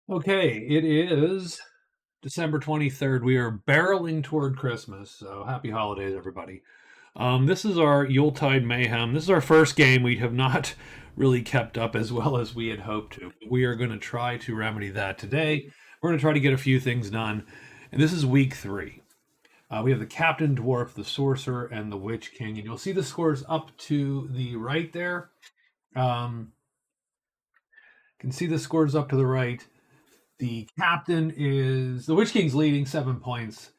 Okay, it is December 23rd. We are barreling toward Christmas, so happy holidays, everybody. This is our Yuletide Mayhem. This is our first game. We have not really kept up as well as we had hoped to. We are going to try to remedy that today. We're going to try to get a few things done. And this is week 3. We have the Captain Dwarf, the Sorcerer, and the Witch King. And you'll see the scores up to the right there. You can see the scores up to the right. The Witch King's leading 7 points.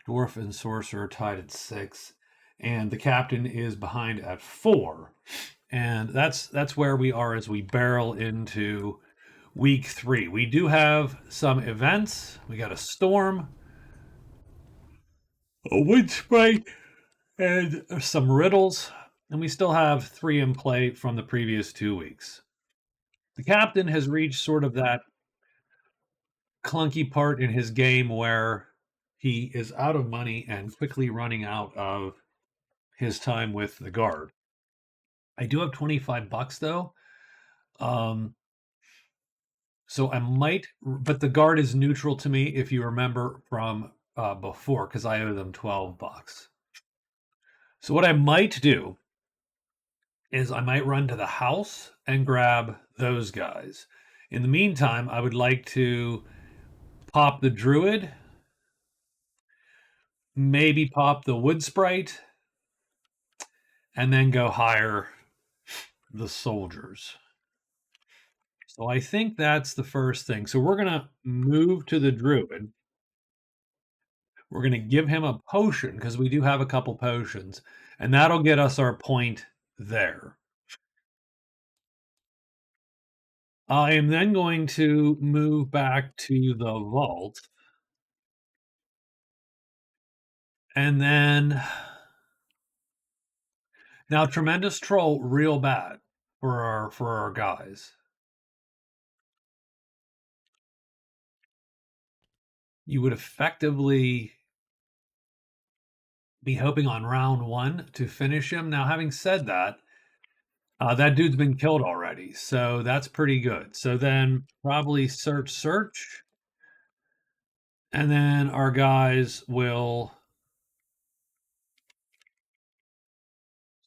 Dwarf and Sorcerer tied at 6, and the Captain is behind at 4. And that's where we are as we barrel into week 3. We do have some events. We got a storm, a wind spray, and some riddles, and we still have 3 in play from the previous 2 weeks. The Captain has reached sort of that clunky part in his game where he is out of money and quickly running out of his time with the guard. I do have 25 bucks though. So I might, but the guard is neutral to me if you remember from before, because I owe them 12 bucks. So what I might do is I might run to the house and grab those guys. In the meantime, I would like to pop the druid, maybe pop the wood sprite, and then go hire the soldiers. So I think that's the first thing. So we're going to move to the druid. We're going to give him a potion because we do have a couple potions, and that'll get us our point there. I am then going to move back to the vault. And then now Tremendous Troll real bad for our guys. You would effectively be hoping on round 1 to finish him. Now, having said that, that dude's been killed already, so that's pretty good. So then probably search, and then our guys will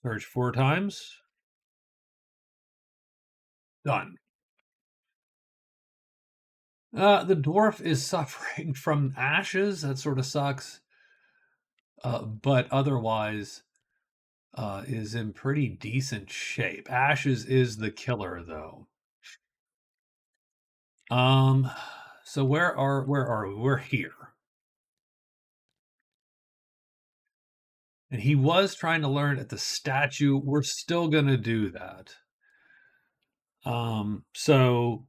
search 4 times. Done. The dwarf is suffering from ashes. That sort of sucks. But otherwise, is in pretty decent shape. Ashes is the killer, though. So where are we? We're here. And he was trying to learn at the statue. We're still going to do that. So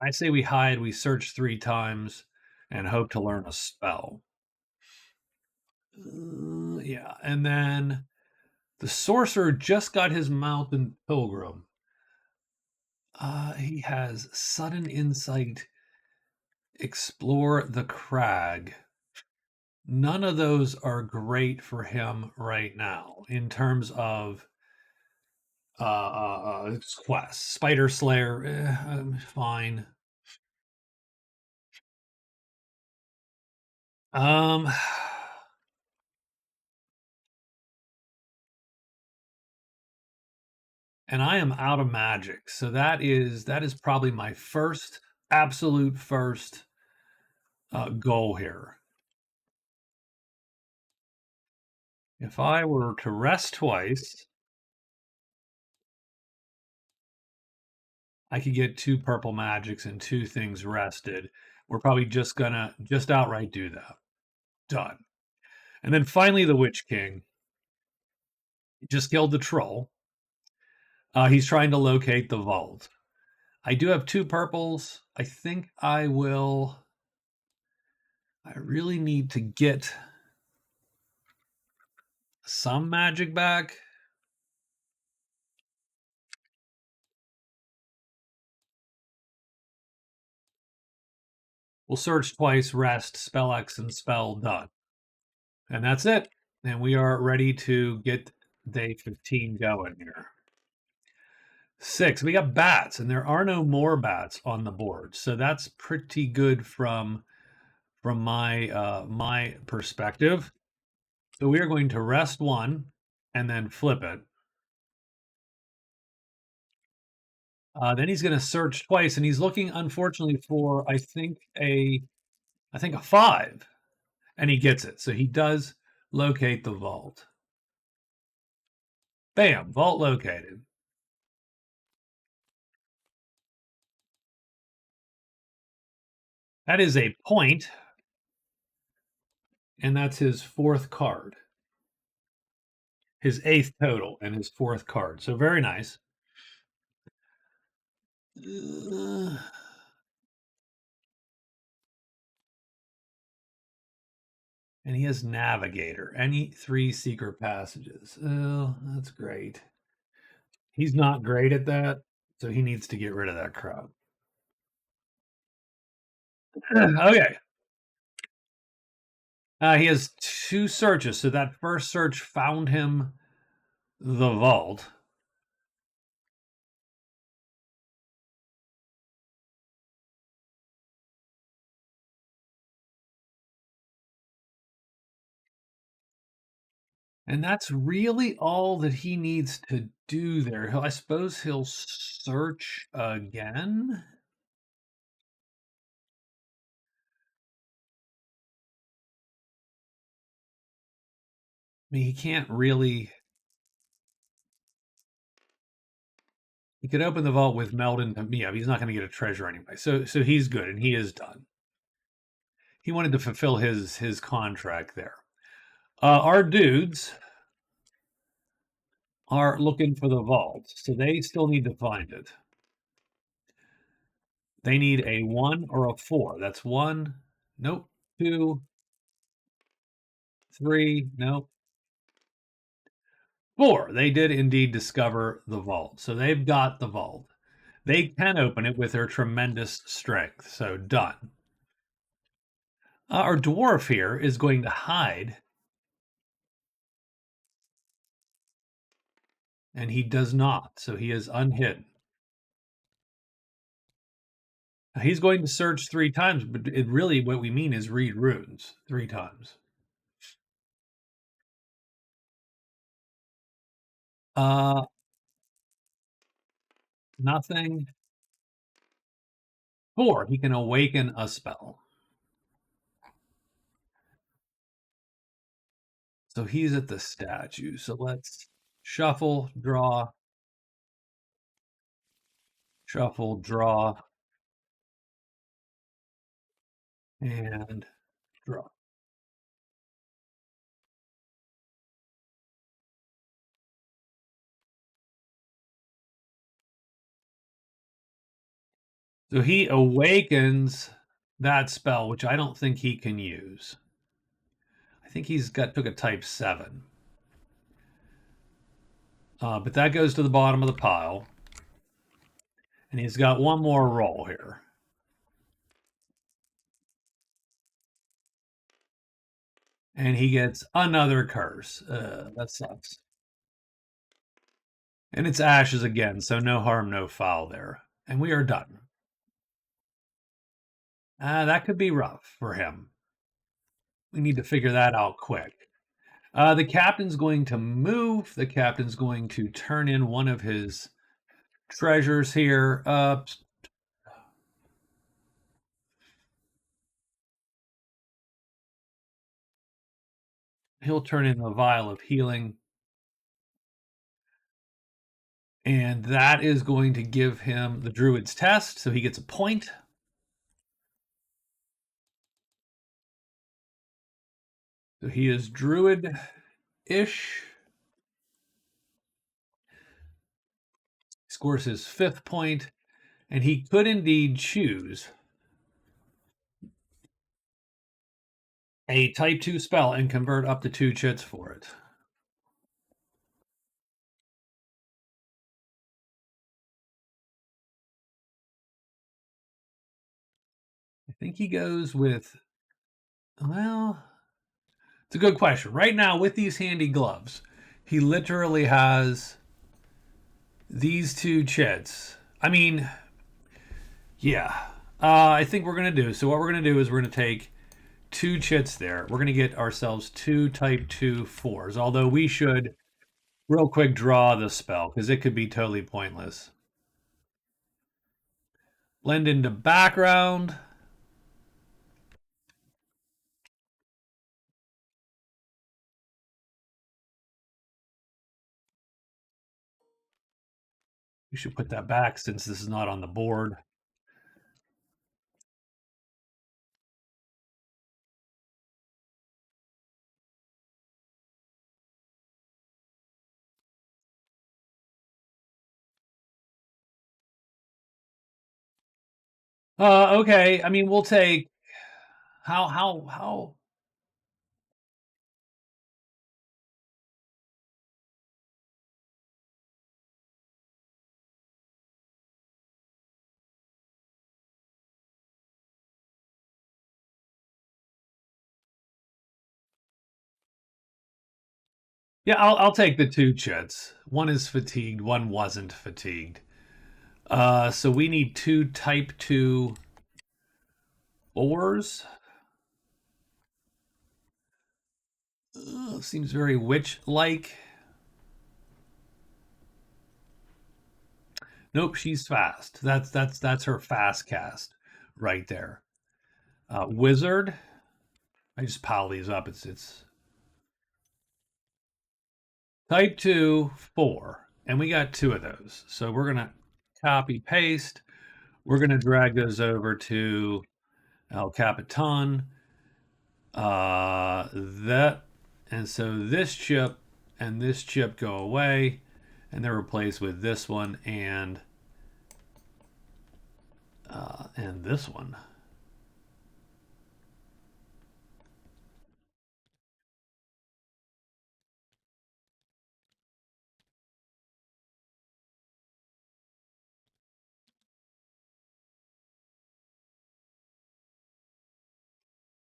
I say we hide, we search 3 times, and hope to learn a spell. Yeah, and then the sorcerer just got his mountain pilgrim. He has sudden insight, explore the crag. None of those are great for him right now in terms of quests. Spider Slayer, fine. And I am out of magic, so that is probably my absolute first goal here. If I were to rest twice, I could get 2 purple magics and 2 things rested. We're probably just gonna outright do that. Done. And then finally, the Witch King just killed the troll. He's trying to locate the vault. I do have 2 purples. I think I really need to get some magic back. We'll search twice, rest, spell X, and spell done. And that's it. And we are ready to get day 15 going here. 6. We got bats, and there are no more bats on the board, so that's pretty good from my perspective. So we are going to rest 1 and then flip it. Then he's going to search twice, and he's looking, unfortunately, for I think a 5, and he gets it. So he does locate the vault. Bam! Vault located. That is a point, and that's his 4th card. His 8th total and his 4th card. So very nice. And he has Navigator. Any 3 secret passages. Oh, that's great. He's not great at that, so he needs to get rid of that crap. Okay. He has 2 searches, so that first search found him the vault. And that's really all that he needs to do there. I suppose he'll search again. I mean, he can't really. He could open the vault with Meldon. Yeah, he's not going to get a treasure anyway. So he's good, and he is done. He wanted to fulfill his contract there. Our dudes are looking for the vault, so they still need to find it. They need a 1 or a 4. That's 1. Nope. 2. 3. Nope. 4. They did indeed discover the vault. So they've got the vault. They can open it with their tremendous strength. So done. Our dwarf here is going to hide. And he does not. So he is unhidden. He's going to search 3 times, but it really what we mean is read runes 3 times. Nothing. 4. He can awaken a spell. So he's at the statue. So let's shuffle, draw, shuffle, draw, and draw. So he awakens that spell, which I don't think he can use. I think took a type 7. But that goes to the bottom of the pile. And he's got one more roll here. And he gets another curse. That sucks. And it's ashes again, so no harm, no foul there. And we are done. That could be rough for him. We need to figure that out quick. The captain's going to move. The captain's going to turn in one of his treasures here. He'll turn in the vial of healing. And that is going to give him the druid's test, so he gets a point. So he is druid-ish. Scores his 5th point, and he could indeed choose a type 2 spell and convert up to 2 chits for it. I think he goes with, well, it's a good question. Right now, with these handy gloves, he literally has these two chits. I mean, yeah. I think we're gonna do. So what we're gonna do is we're gonna take two chits there. We're gonna get ourselves two type 2/4s. Although we should real quick draw the spell because it could be totally pointless. Blend into background. We should put that back since this is not on the board. Okay. I mean, we'll take how. Yeah, I'll take the two chits. One is fatigued, one wasn't fatigued. So we need two type 2/4s. Seems very witch-like. Nope, she's fast. That's her fast cast right there. Wizard. I just pile these up. It's type 2/4, and we got two of those. So we're gonna copy paste. We're gonna drag those over to El Capitan. That and so this chip and this chip go away, and they're replaced with this one and this one.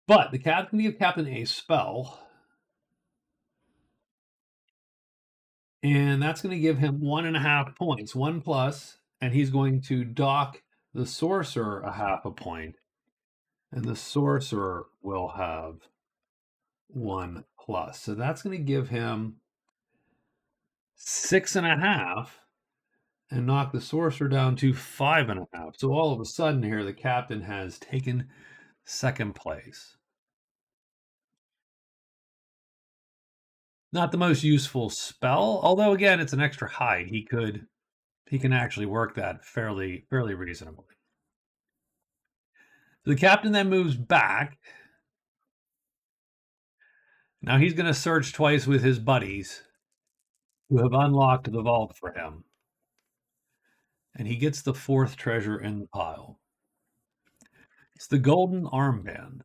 But the captain can give Captain a spell, and that's going to give him 1.5 points, 1+, and he's going to dock the sorcerer a half a point, and the sorcerer will have 1+. So that's going to give him 6.5 and knock the sorcerer down to 5.5. So all of a sudden here, the captain has taken second place. Not the most useful spell, although again, it's an extra hide. He can actually work that fairly reasonably. So the captain then moves back. Now he's going to search twice with his buddies who have unlocked the vault for him. And he gets the fourth treasure in the pile. It's the golden armband.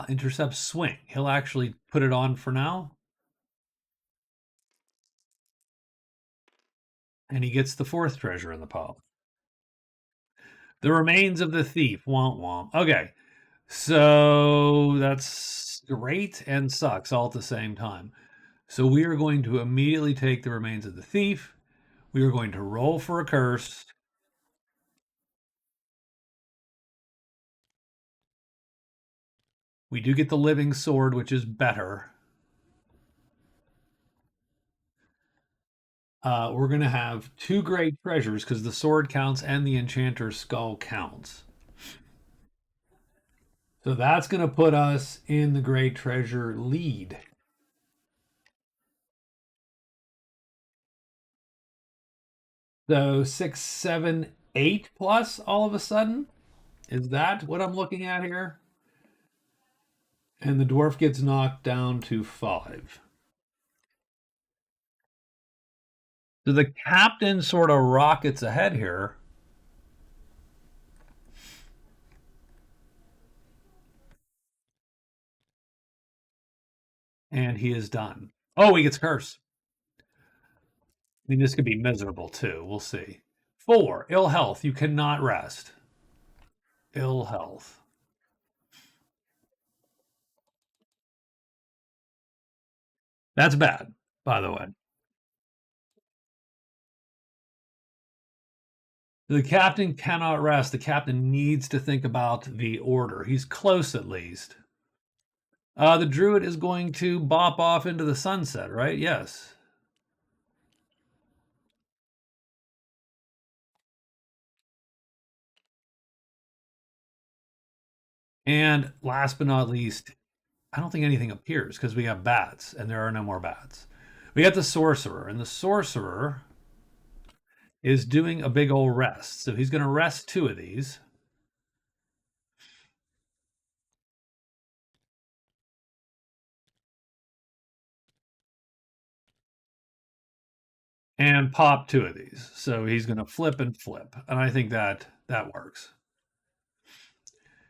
Intercept swing. He'll actually put it on for now. And he gets the fourth treasure in the pile. The remains of the thief. Womp womp. Okay. So that's great and sucks all at the same time. So we are going to immediately take the remains of the thief. We are going to roll for a curse. We do get the living sword, which is better. We're going to have two great treasures because the sword counts and the enchanter's skull counts. So that's going to put us in the great treasure lead. So 6, 7, 8+ all of a sudden. Is that what I'm looking at here? And the dwarf gets knocked down to 5. So the captain sort of rockets ahead here. And he is done. Oh, he gets cursed. I mean, this could be miserable too. We'll see. 4, ill health. You cannot rest. Ill health. That's bad. by the way. The captain cannot rest. The captain needs to think about the order. He's close at least. The druid is going to bop off into the sunset, right? Yes. And last but not least, I don't think anything appears because we have bats and there are no more bats. We got the sorcerer, and the sorcerer is doing a big old rest. So he's going to rest two of these. And pop two of these. So he's going to flip and flip. And I think that works.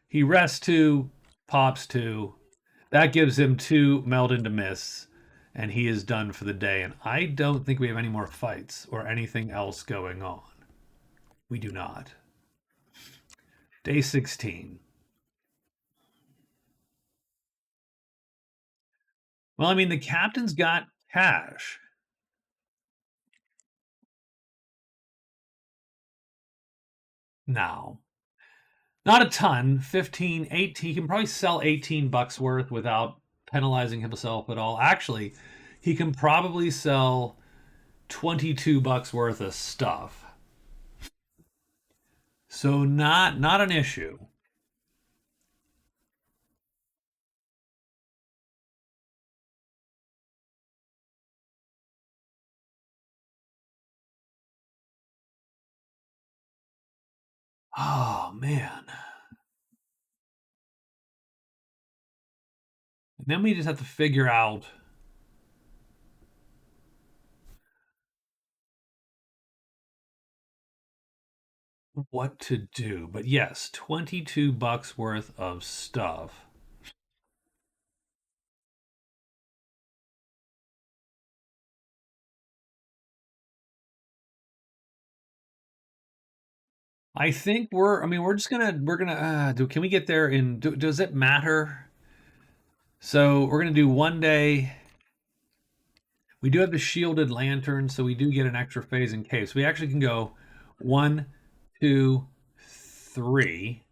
He rests two, pops two. That gives him two meld into mists, and he is done for the day. And I don't think we have any more fights or anything else going on. We do not. Day 16. Well, I mean, the captain's got cash. Now, not a ton, 15, 18. He can probably sell 18 bucks worth without penalizing himself at all. Actually, he can probably sell 22 bucks worth of stuff. So not an issue. Oh man. And then we just have to figure out what to do. But yes, 22 bucks worth of stuff. I think we're just gonna can we get there does it matter? So we're gonna do one day. We do have the shielded lantern, so we do get an extra phase in case. We actually can go 1, 2, 3.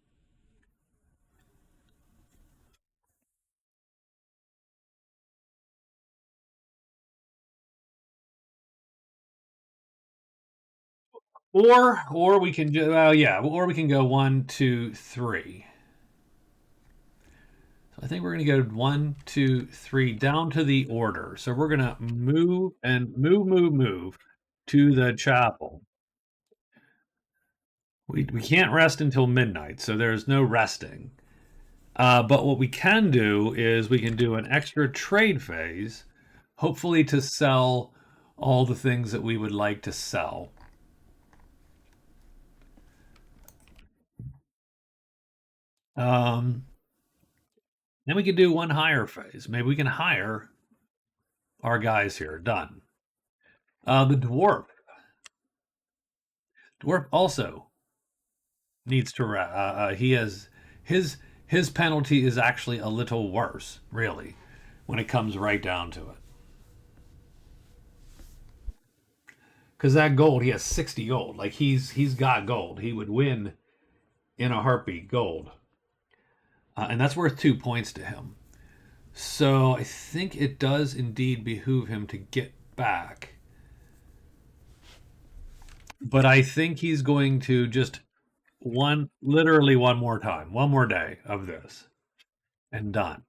Or we can do or we can go 1, 2, 3. So I think we're gonna go 1, 2, 3 down to the order. So we're gonna move and move to the chapel. We can't rest until midnight, so there's no resting. But what we can do is we can do an extra trade phase, hopefully to sell all the things that we would like to sell. Then we can do one hire phase. Maybe we can hire our guys here. Done. The dwarf. Dwarf also needs to. He has his penalty is actually a little worse, really, when it comes right down to it. Because that gold, he has 60 gold. Like he's got gold. He would win in a heartbeat. Gold, and that's worth 2 points to him. So I think it does indeed behoove him to get back. But I think he's going to just literally one more time, one more day of this, and done.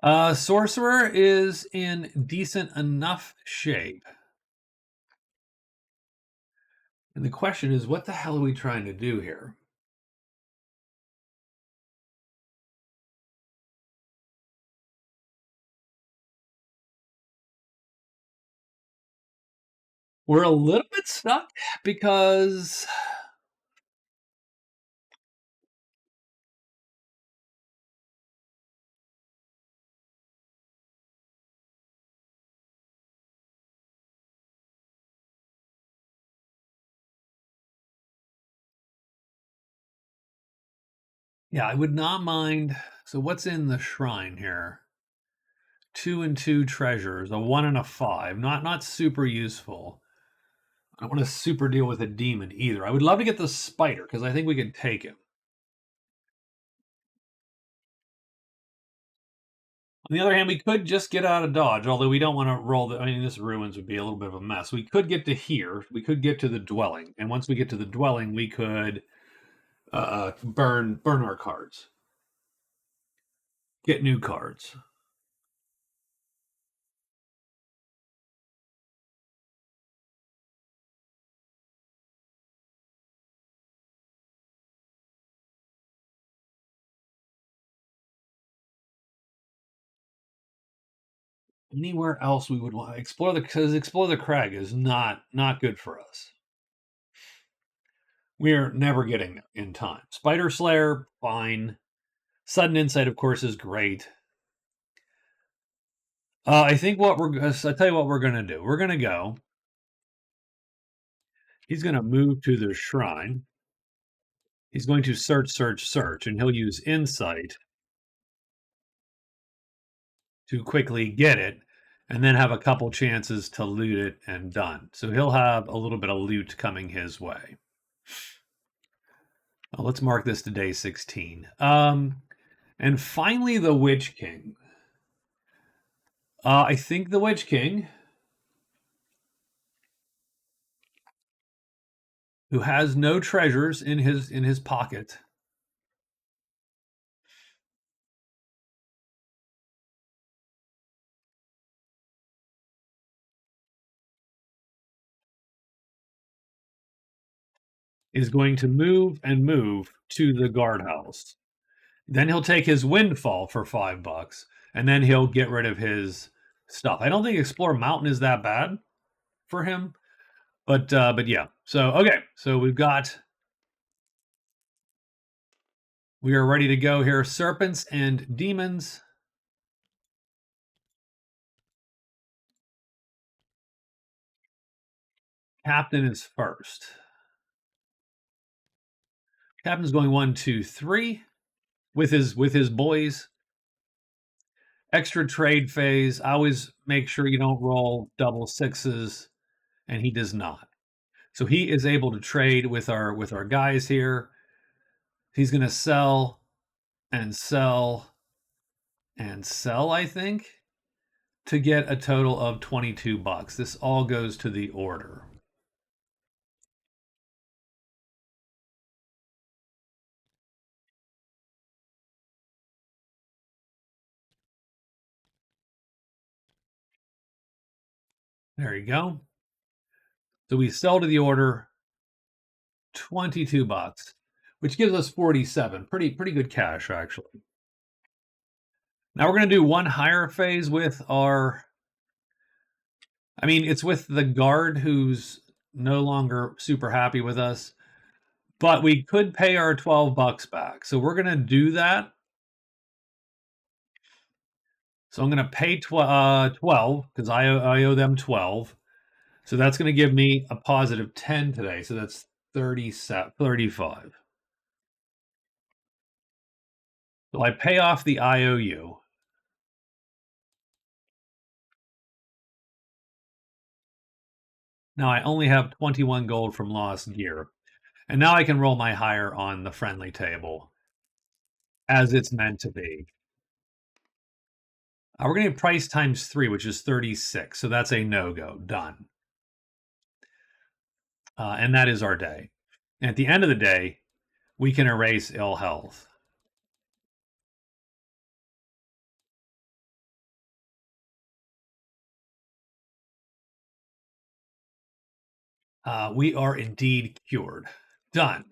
Sorcerer is in decent enough shape. And the question is, what the hell are we trying to do here? We're a little bit stuck because yeah, I would not mind. So what's in the shrine here? 2 and 2 treasures, a 1 and a 5. Not super useful. I don't want to super deal with a demon either. I would love to get the spider because I think we can take him. On the other hand, we could just get out of dodge, although we don't want to roll the. I mean, this ruins would be a little bit of a mess. We could get to here. We could get to the dwelling, and once we get to the dwelling, we could burn our cards, get new cards. Anywhere else we would want to explore the crag is not good for us. We're never getting in time. Spider Slayer, fine. Sudden Insight, of course, is great. I think I tell you what we're gonna do. We're gonna go. He's gonna move to the shrine. He's going to search, and he'll use Insight to quickly get it, and then have a couple chances to loot it and done. So he'll have a little bit of loot coming his way. Let's mark this to day 16. And finally, the Witch King. I think the Witch King, who has no treasures in his pocket, is going to move to the guardhouse. Then he'll take his windfall for $5, and then he'll get rid of his stuff. I don't think Explore Mountain is that bad for him, but yeah. So okay, so we are ready to go here. Serpents and demons. Captain is first. Captain's going 1, 2, 3 with his boys. Extra trade phase. I always make sure you don't roll double sixes, and he does not. So he is able to trade with our guys here. He's going to sell and sell and sell, I think, to get a total of $22. This all goes to the order. There you go. So we sell to the order $22, which gives us 47. Pretty good cash, actually. Now we're going to do one higher phase with our. I mean, it's with the guard who's no longer super happy with us, but we could pay our $12 back. So we're going to do that. So I'm going to pay 12 because I owe them 12. So that's going to give me a positive 10 today. So that's 35. So I pay off the IOU. Now I only have 21 gold from Lost Gear. And now I can roll my higher on the friendly table as it's meant to be. We're going to get price times 3, which is 36. So that's a no-go. Done. And that is our day. And at the end of the day, we can erase ill health. We are indeed cured. Done.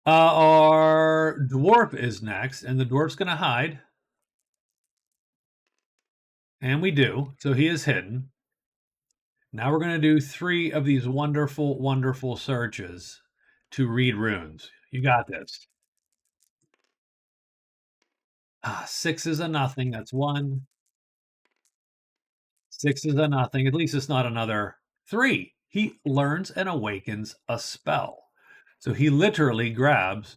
Our dwarf is next, and the dwarf's going to hide. And we do. So he is hidden. Now we're going to do 3 of these wonderful, wonderful searches to read runes. You got this. 6 is a nothing. That's 1. 6 is a nothing. At least it's not another 3. He learns and awakens a spell. So he literally grabs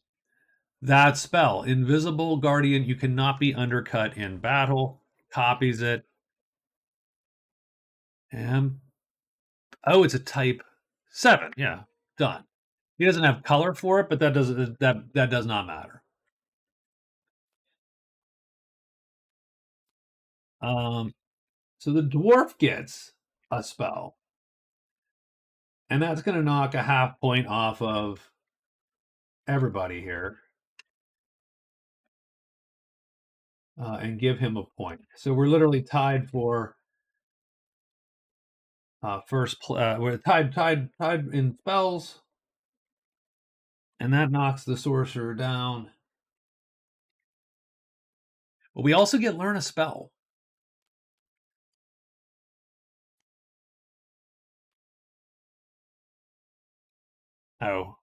That spell, Invisible Guardian, you cannot be undercut in battle. Copies it. And oh, it's a type 7. Yeah, done. He doesn't have color for it, but that does not matter. So the dwarf gets a spell, and that's going to knock a half point off of everybody here, and give him a point. So we're literally tied for we're tied in spells, and that knocks the sorcerer down. But we also get learn a spell. Oh.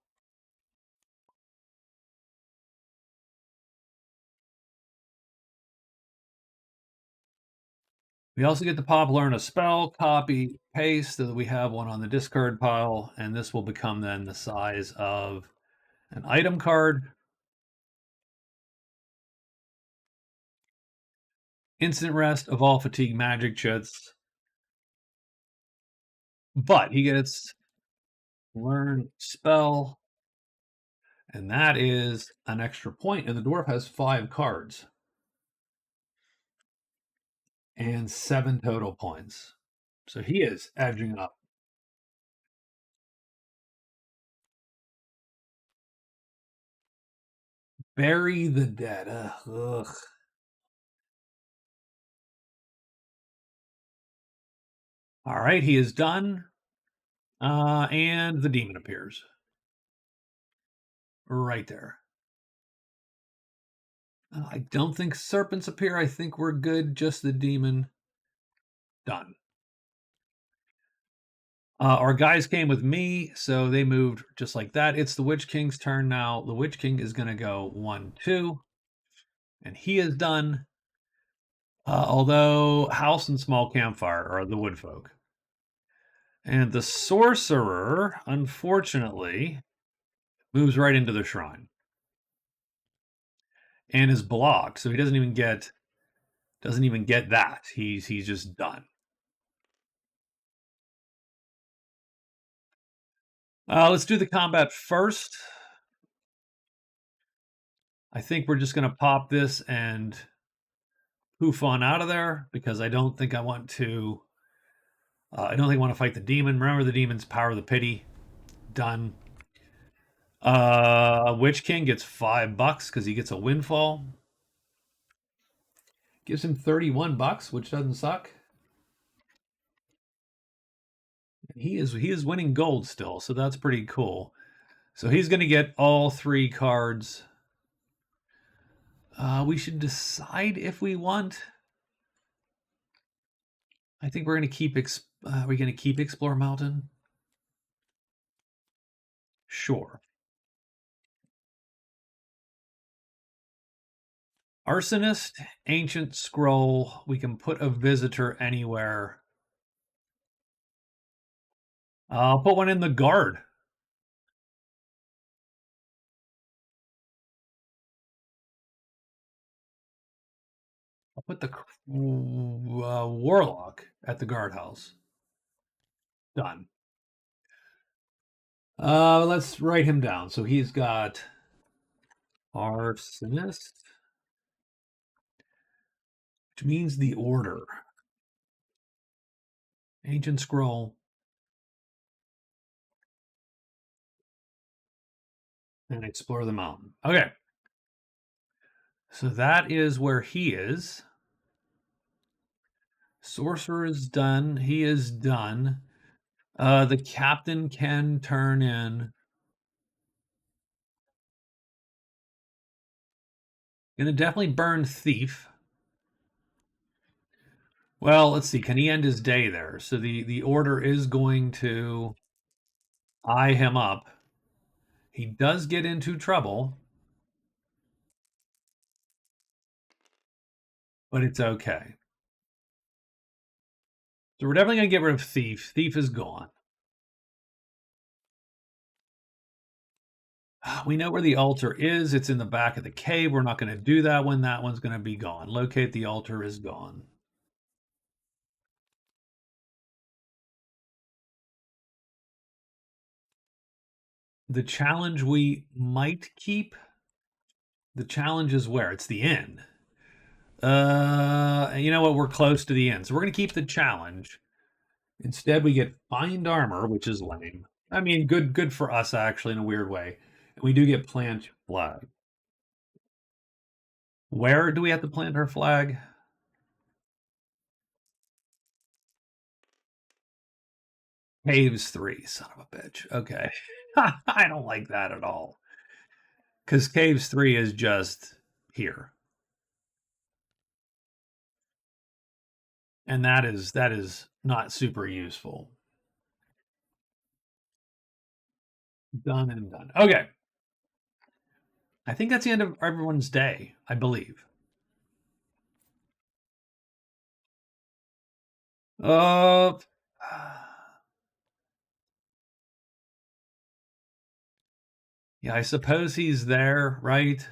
We also get the pop learn a spell, copy, paste, so that we have one on the discard pile, and this will become then the size of an item card. Instant rest of all fatigue magic chits. But he gets learn spell, and that is an extra point, and the dwarf has 5 cards. And 7 total points. So he is edging up. Bury the dead. Ugh. All right, he is done. And the demon appears. Right there. I don't think serpents appear. I think we're good. Just the demon. Done. Our guys came with me, so they moved just like that. It's the Witch King's turn now. The Witch King is going to go 1, 2. And he is done. Although House and Small Campfire are the wood folk. And the sorcerer, unfortunately, moves right into the shrine and is blocked, so he doesn't even get that. He's just done. Let's do the combat first. I think we're just going to pop this and poof on out of there because I don't think I want to. I don't think I want to fight the demon. Remember, the demon's power of the pity. Done. Witch King gets $5 because he gets a windfall. Gives him $31, which doesn't suck. He is winning gold still, so that's pretty cool. So he's going to get all 3 cards. We should decide if we want. I think we're going to keep. We're going to keep Explore Mountain. Sure. Arsonist, Ancient Scroll. We can put a visitor anywhere. I'll put one in the guard. I'll put the warlock at the guardhouse. Done. Let's write him down. So he's got Arsonist, which means the order. Ancient Scroll. And explore the mountain. Okay. So that is where he is. Sorcerer is done. He is done. The captain can turn in. Gonna definitely burn Thief. Well, let's see. Can he end his day there? So the order is going to eye him up. He does get into trouble, but it's okay. So we're definitely going to get rid of Thief. Thief is gone. We know where the altar is. It's in the back of the cave. We're not going to do that one. That one's going to be gone. Locate the altar is gone. The challenge we might keep. The challenge is where? It's the inn. You know what? We're close to the end, so we're gonna keep the challenge. Instead, we get find armor, which is lame. I mean, good for us actually in a weird way. And we do get plant flag. Where do we have to plant our flag? Caves 3, son of a bitch. Okay. I don't like that at all. Because Caves 3 is just here. And that is not super useful. Done and done. Okay. I think that's the end of everyone's day, I believe. Uh, yeah, I suppose he's there, right?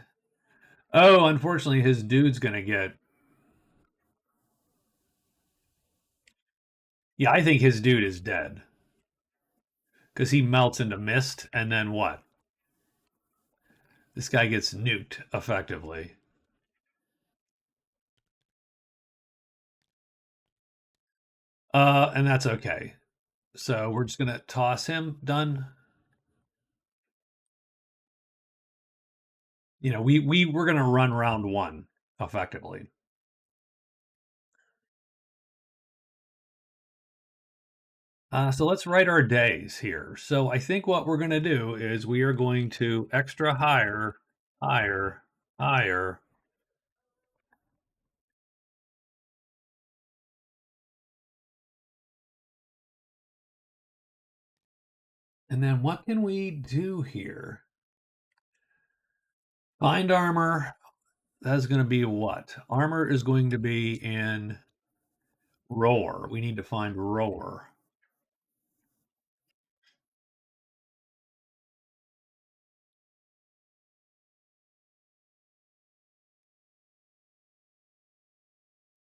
Oh, unfortunately, his dude's gonna get. Yeah, I think his dude is dead because he melts into mist, and then what? This guy gets nuked effectively. And that's okay. So we're just gonna toss him. Done. We're gonna run round one effectively. So let's write our days here. So I think what we're gonna do is we are going to extra higher, higher, higher. And then what can we do here? Find armor. That's going to be what? Armor is going to be in roar. We need to find roar.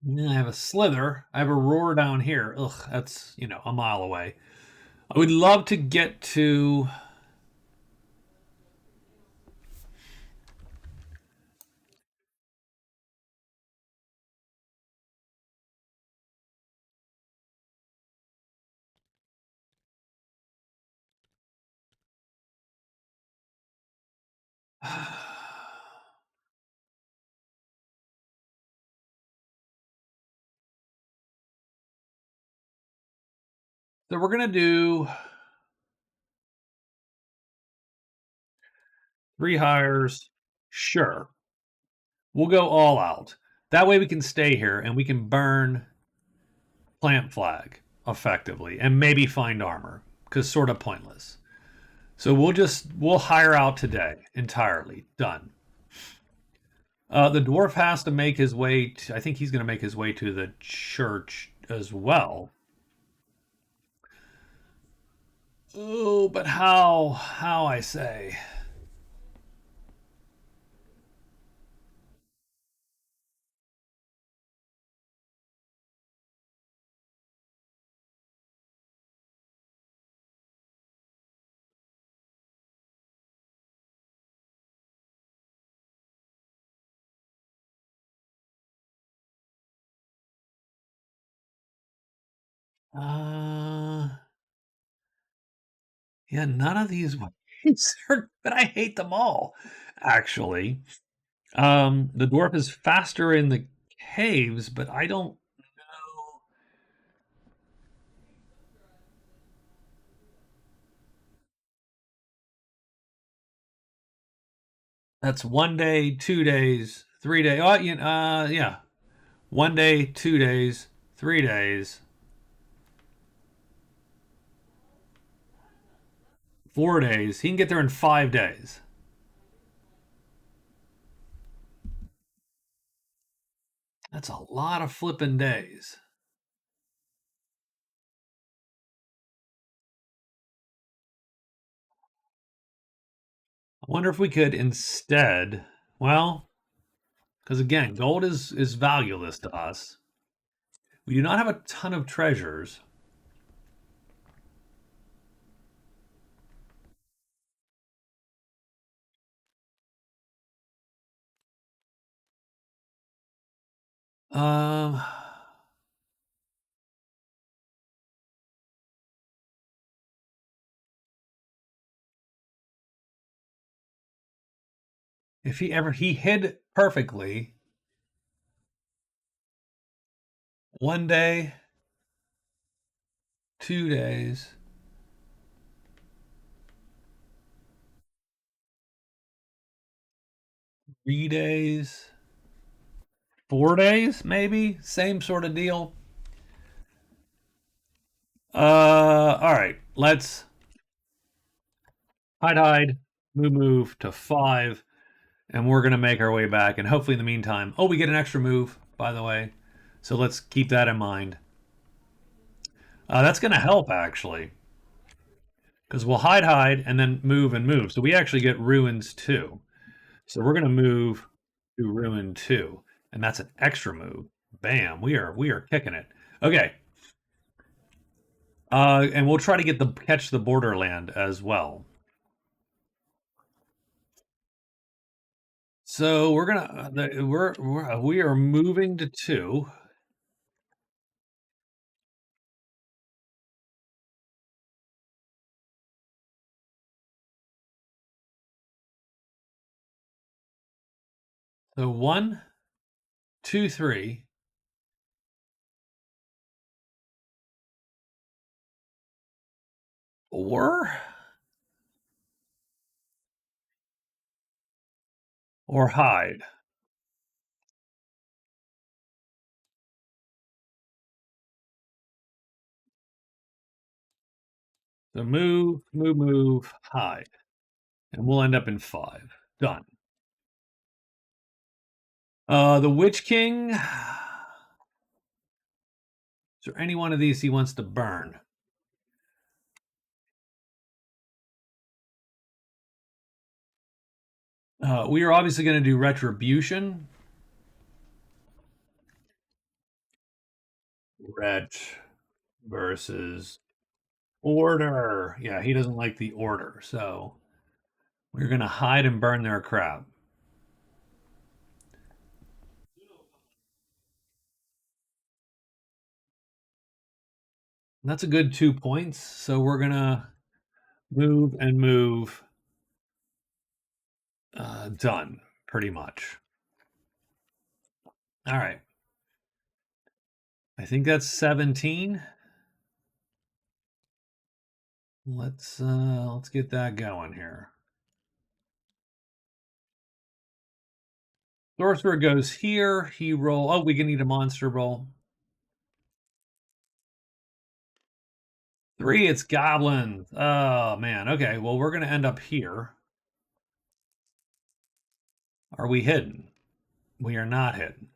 I have a slither. I have a roar down here. Ugh, that's, a mile away. I would love to get to. So we're going to do 3 hires. Sure. We'll go all out. That way we can stay here and we can burn plant flag effectively and maybe find armor because sort of pointless. So we'll hire out today entirely. Done. The dwarf has to make his way. I think he's going to make his way to the church as well. Oh, but how? How I say? Uh, yeah, none of these ways are, but I hate them all. Actually, the dwarf is faster in the caves, but I don't know. That's 1 day, 2 days, 3 days. Oh, yeah, 1 day, 2 days, 3 days, 4 days. He can get there in 5 days. That's a lot of flipping days. I wonder if we could instead, well, because again, gold is valueless to us. We do not have a ton of treasures. Um, if he hid perfectly, one day, 2 days, 3 days, 4 days, maybe same sort of deal. All right, let's hide, move to 5, and we're gonna make our way back. And hopefully, in the meantime, oh, we get an extra move, by the way, so let's keep that in mind. That's gonna help actually, because we'll hide, and then move and move. So we actually get ruins too. So we're gonna move to ruin 2, and that's an extra move. Bam, we are kicking it. Okay. And we'll try to get the catch the borderland as well. So we're gonna we are moving to 2. So 1, 2, 3. Or hide. So move, hide. And we'll end up in 5. Done. The Witch King. Is there any one of these he wants to burn? We are obviously going to do Retribution. Wretch versus Order. Yeah, he doesn't like the Order. So we're going to hide and burn their crap. That's a good 2 points. So we're going to move and move. Done, pretty much. All right. I think that's 17. Let's get that going here. Sorcerer goes here. He roll. Oh, we can need a monster roll. 3, it's goblins. Oh man. Okay. Well, we're gonna end up here. Are we hidden? We are not hidden.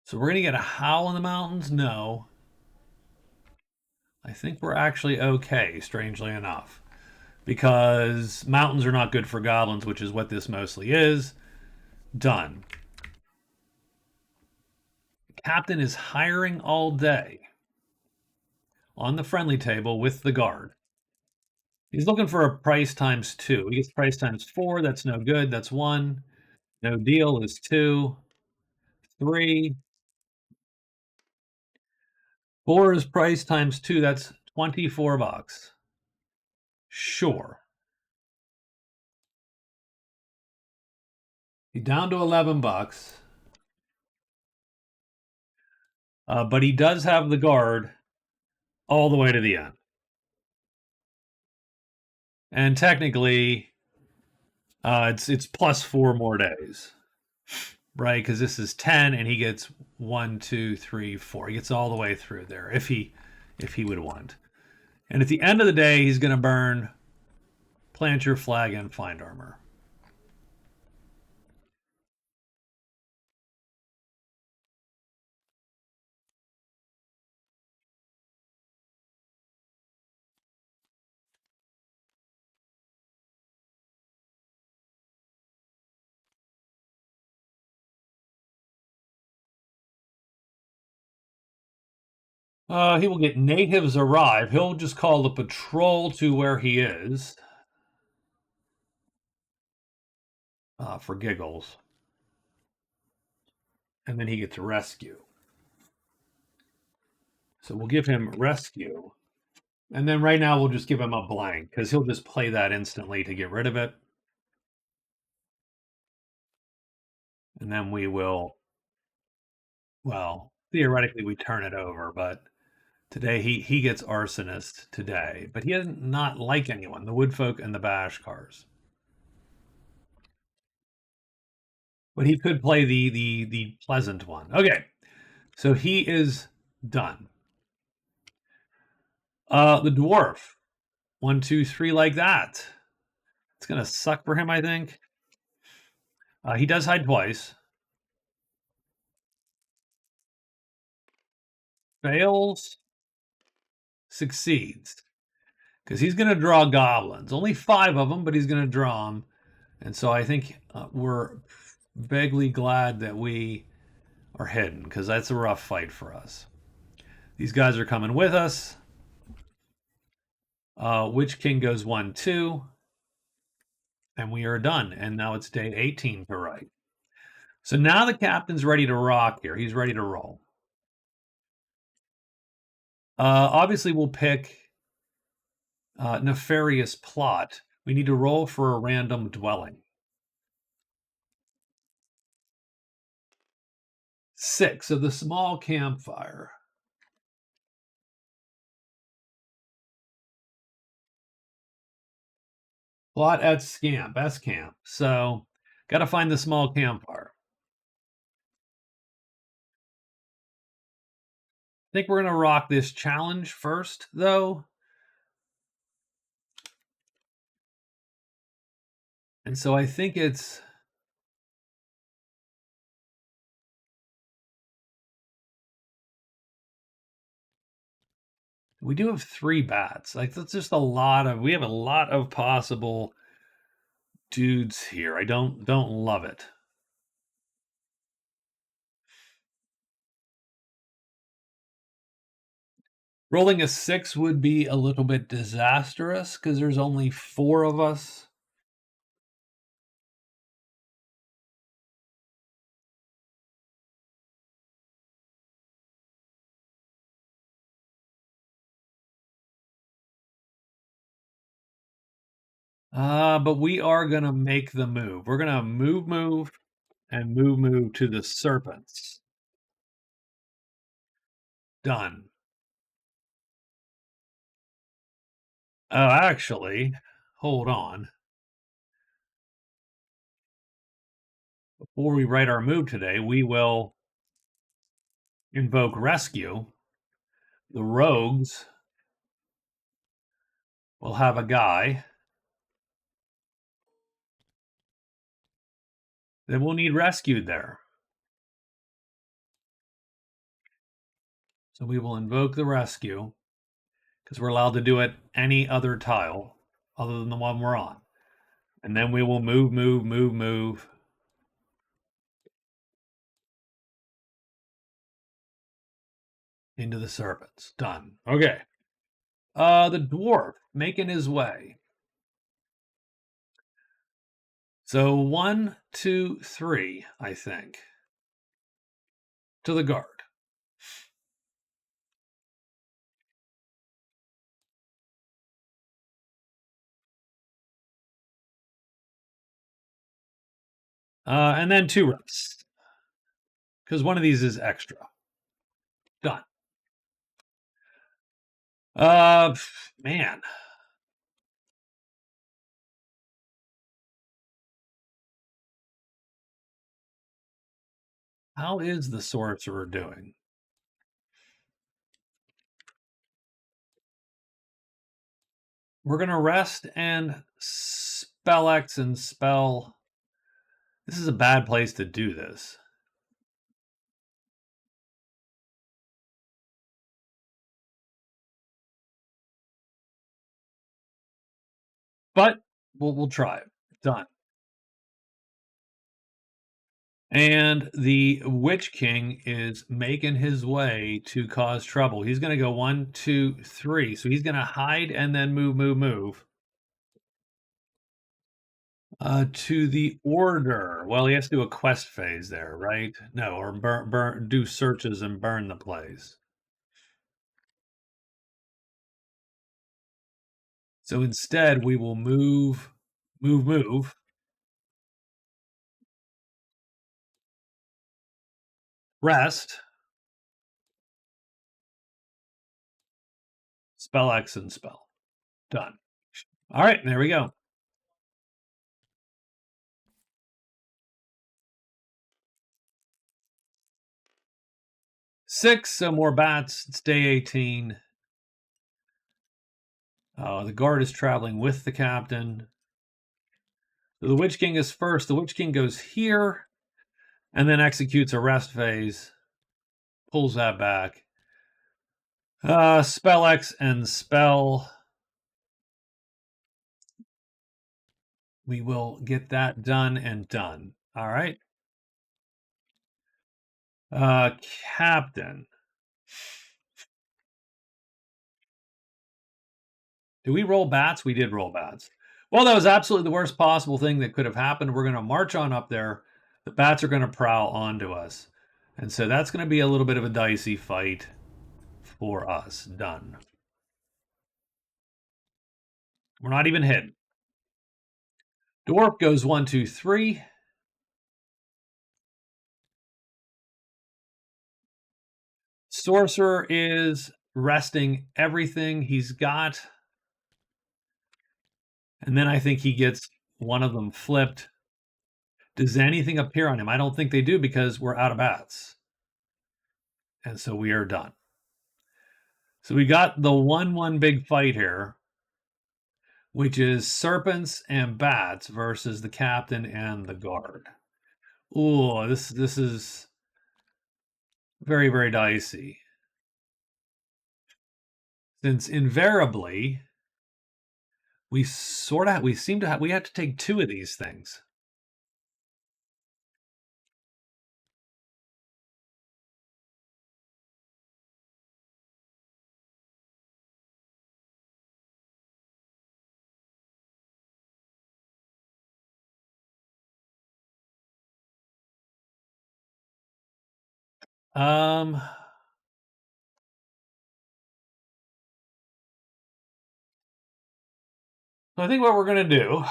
So we're gonna get a howl in the mountains? No. I think we're actually okay, strangely enough. Because mountains are not good for goblins, which is what this mostly is. Done. Captain is hiring all day on the friendly table with the guard. He's looking for a price times 2. He gets price times 4. That's no good. That's 1. No deal is 2. 3. 4 is price times 2. That's 24 bucks. Sure. He's down to 11 bucks. But he does have the guard all the way to the end. And technically, it's plus 4 more days, right? Because this is 10, and he gets 1, 2, 3, 4. He gets all the way through there if he would want. And at the end of the day, he's going to burn plant your flag and find armor. He will get natives arrive. He'll just call the patrol to where he is. For giggles. And then he gets rescue. So we'll give him rescue. And then right now we'll just give him a blank because he'll just play that instantly to get rid of it. And then we will, well, theoretically we turn it over, but today he gets arsonist today. But he doesn't not like anyone, the woodfolk and the bashkars. But he could play the pleasant one. Okay. So he is done. The dwarf. 1, 2, 3, like that. It's gonna suck for him, I think. He does hide twice. Fails. Succeeds. Because he's gonna draw goblins. Only 5 of them, but he's gonna draw them. And so I think we're vaguely glad that we are hidden, because that's a rough fight for us. These guys are coming with us. Witch King goes 1, 2. And we are done. And now it's day 18 to write. So now the captain's ready to rock here. He's ready to roll. Obviously, we'll pick Nefarious Plot. We need to roll for a random dwelling. 6 of the small campfire. Plot at Scamp, S Camp. So, got to find the small campfire. I think we're going to rock this challenge first, though. And so I think it's... We do have 3 bats. Like, that's just a lot of... We have a lot of possible dudes here. I don't love it. Rolling a 6 would be a little bit disastrous because there's only 4 of us. But we are going to make the move. We're going to move, and move to the serpents. Done. Oh, actually, hold on. Before we write our move today, we will invoke rescue. The rogues will have a guy. Then we'll need rescued there. So we will invoke the rescue because we're allowed to do it any other tile other than the one we're on. And then we will move into the serpents. Done. Okay. The dwarf making his way. So 1, 2, 3, I think. To the guard. And then 2 reps. Because one of these is extra. Done. Man. How is the sorcerer doing? We're going to rest and spell X and spell. This is a bad place to do this. But we'll try it. Done. And the Witch King is making his way to cause trouble. He's going to go 1, 2, 3. So he's going to hide and then move. To the order. Well, he has to do a quest phase there, right? No, or do searches and burn the place. So instead, we will move, rest, spell X and spell. Done. All right, there we go. Six, so more bats. It's day 18. The guard is traveling with the captain. So the Witch King is first. The Witch King goes here and then executes a rest phase. Pulls that back. Spell X and spell. We will get that done and done. All right. Captain. Did we roll bats? We did roll bats. Well, that was absolutely the worst possible thing that could have happened. We're going to march on up there. The bats are going to prowl onto us. And so that's going to be a little bit of a dicey fight for us. Done. We're not even hit. Dwarf goes 1, 2, 3. Sorcerer is resting everything he's got. And then I think he gets one of them flipped. Does anything appear on him? I don't think they do because we're out of bats. And so we are done. So we got the 1-1 big fight here, which is serpents and bats versus the captain and the guard. Ooh, this is very, very dicey. Since invariably we have to take 2 of these things. I think what we're going to do,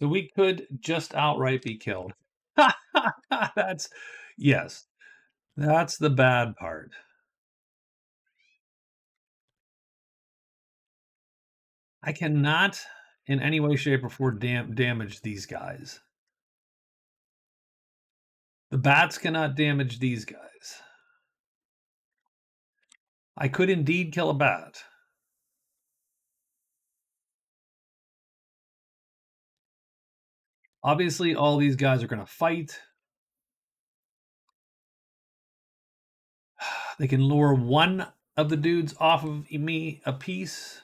so we could just outright be killed. Yes, that's the bad part. I cannot in any way, shape, or form damage these guys. The bats cannot damage these guys. I could indeed kill a bat. Obviously, all these guys are going to fight. They can lure one of the dudes off of me a piece.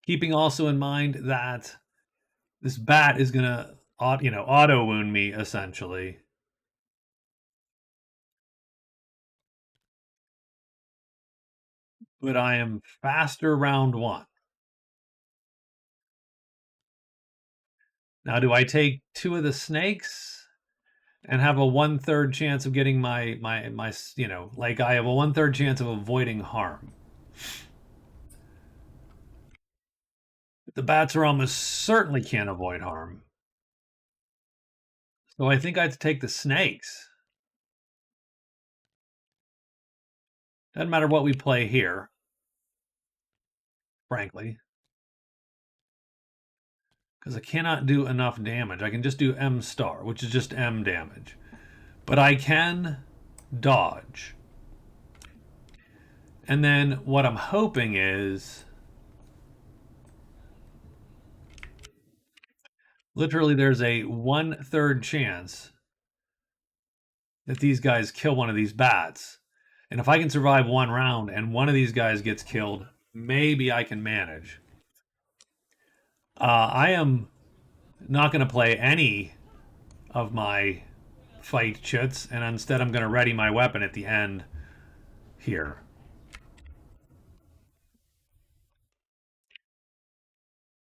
Keeping also in mind that this bat is going to auto wound me essentially. But I am faster round 1. Now, do I take 2 of the snakes and have a 1/3 chance of getting my like I have a 1/3 chance of avoiding harm? The bats are almost certainly can't avoid harm. So I think I have to take the snakes. Doesn't matter what we play here, frankly. Because I cannot do enough damage. I can just do M star, which is just M damage. But I can dodge. And then what I'm hoping is literally there's a 1/3 chance that these guys kill one of these bats. And if I can survive one round and one of these guys gets killed, maybe I can manage. I am not going to play any of my fight chits, and instead I'm going to ready my weapon at the end here.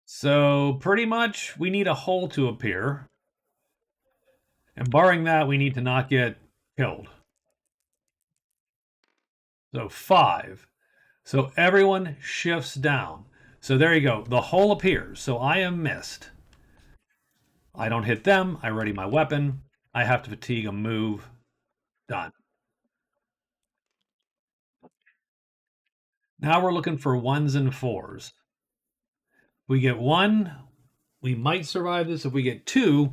So pretty much we need a hole to appear. And barring that, we need to not get killed. So 5. So everyone shifts down. So there you go. The hole appears. So I am missed. I don't hit them. I ready my weapon. I have to fatigue a move. Done. Now we're looking for 1s and 4s. If we get 1, we might survive this. If we get 2,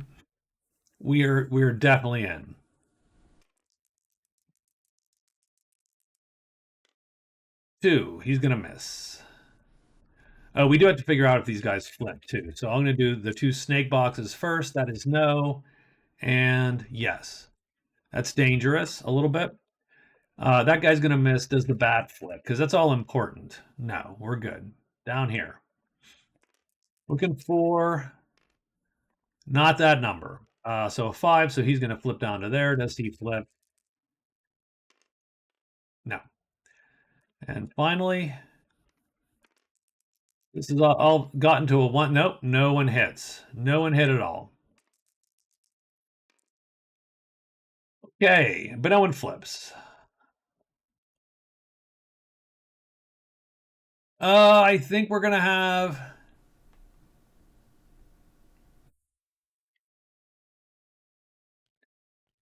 we're definitely in. Two, he's gonna miss. Oh, we do have to figure out if these guys flip too. So I'm gonna do the 2 snake boxes first. That is no, and yes. That's dangerous a little bit. That guy's gonna miss. Does the bat flip? Because that's all important. No, we're good. Down here. Looking for not that number. So a 5, so he's gonna flip down to there. Does he flip? No. And finally, this is all gotten to a 1. Nope, no one hits. No one hit at all. Okay, but no one flips. I think we're gonna have.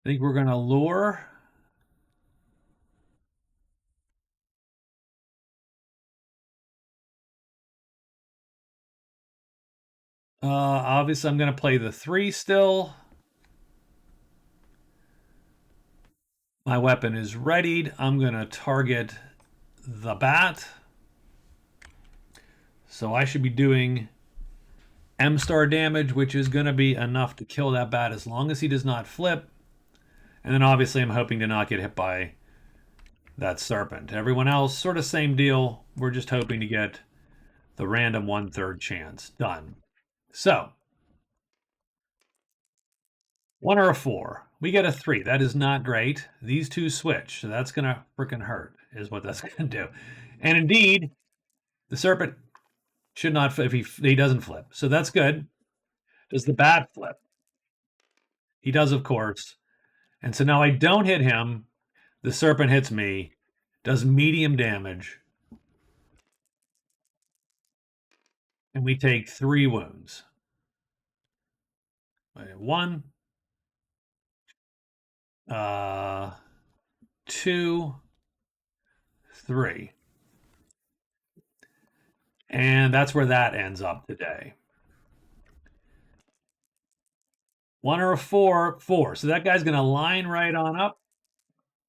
I think we're gonna lure. Obviously, I'm gonna play the 3 still. My weapon is readied. I'm gonna target the bat. So I should be doing M-star damage, which is gonna be enough to kill that bat as long as he does not flip. And then obviously I'm hoping to not get hit by that serpent. Everyone else, sort of same deal. We're just hoping to get the random 1/3 chance. Done. So 1 or a 4. We get a 3. That is not great. These 2 switch, so that's gonna freaking hurt, is what that's gonna do. And indeed, the serpent should not flip if he doesn't flip. So that's good. Does the bat flip? He does, of course. And so now I don't hit him. The serpent hits me, does medium damage, and we take 3 wounds. 1, 2, 3. And that's where that ends up today. 1 or a 4, 4. So that guy's going to line right on up.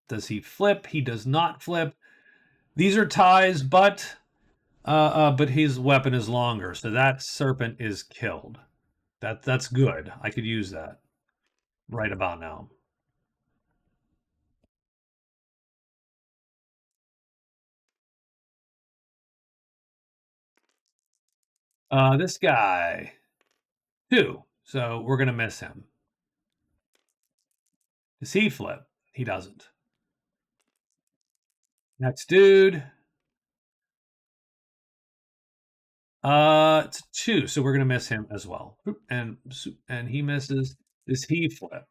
Does he flip? He does not flip. These are ties, but his weapon is longer, so that serpent is killed. That's good. I could use that right about now. This guy, 2. So we're gonna miss him. Does he flip? He doesn't. Next dude. It's 2, so we're gonna miss him as well. And he misses. Does he flip?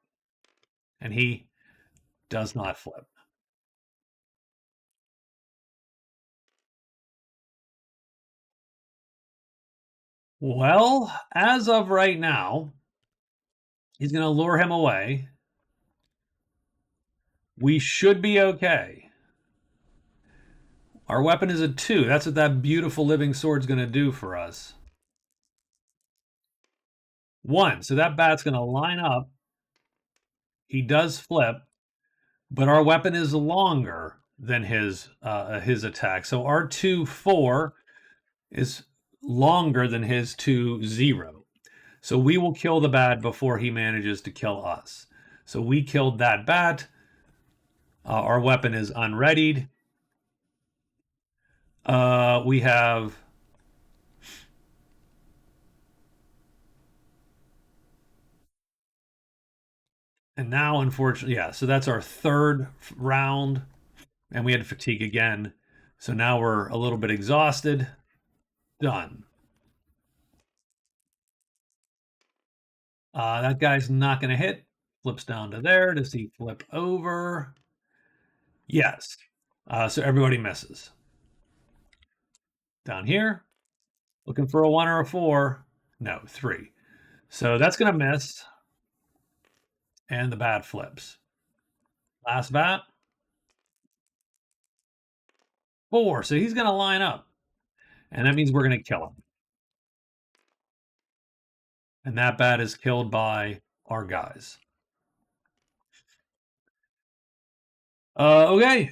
And he does not flip. Well, as of right now, he's gonna lure him away. We should be okay. Our weapon is a 2. That's what that beautiful living sword's going to do for us. 1. So that bat's going to line up. He does flip, but our weapon is longer than his attack. So our 2/4 is longer than his 2/0. So we will kill the bat before he manages to kill us. So we killed that bat. Our weapon is unreadied. We have and now unfortunately, yeah, so that's our third round and we had fatigue again. So now we're a little bit exhausted. Done. That guy's not going to hit. Flips down to there. Does he flip over? Yes. So everybody misses. Down here, looking for a 1 or a 4. No, 3. So that's going to miss. And the bat flips. Last bat. 4. So he's going to line up. And that means we're going to kill him. And that bat is killed by our guys. Okay.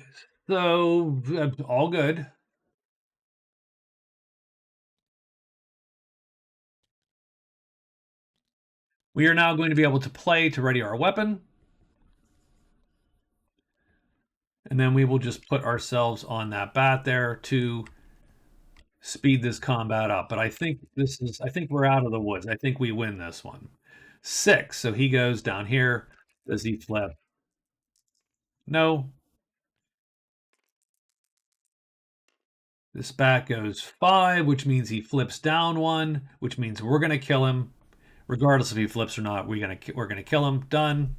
So all good. We are now going to be able to play to ready our weapon. And then we will just put ourselves on that bat there to speed this combat up. But I think we're out of the woods. I think we win this one. 6. So he goes down here. Does he flip? No. This bat goes 5, which means he flips down 1, which means we're going to kill him. Regardless if he flips or not, we're going to kill him. Done.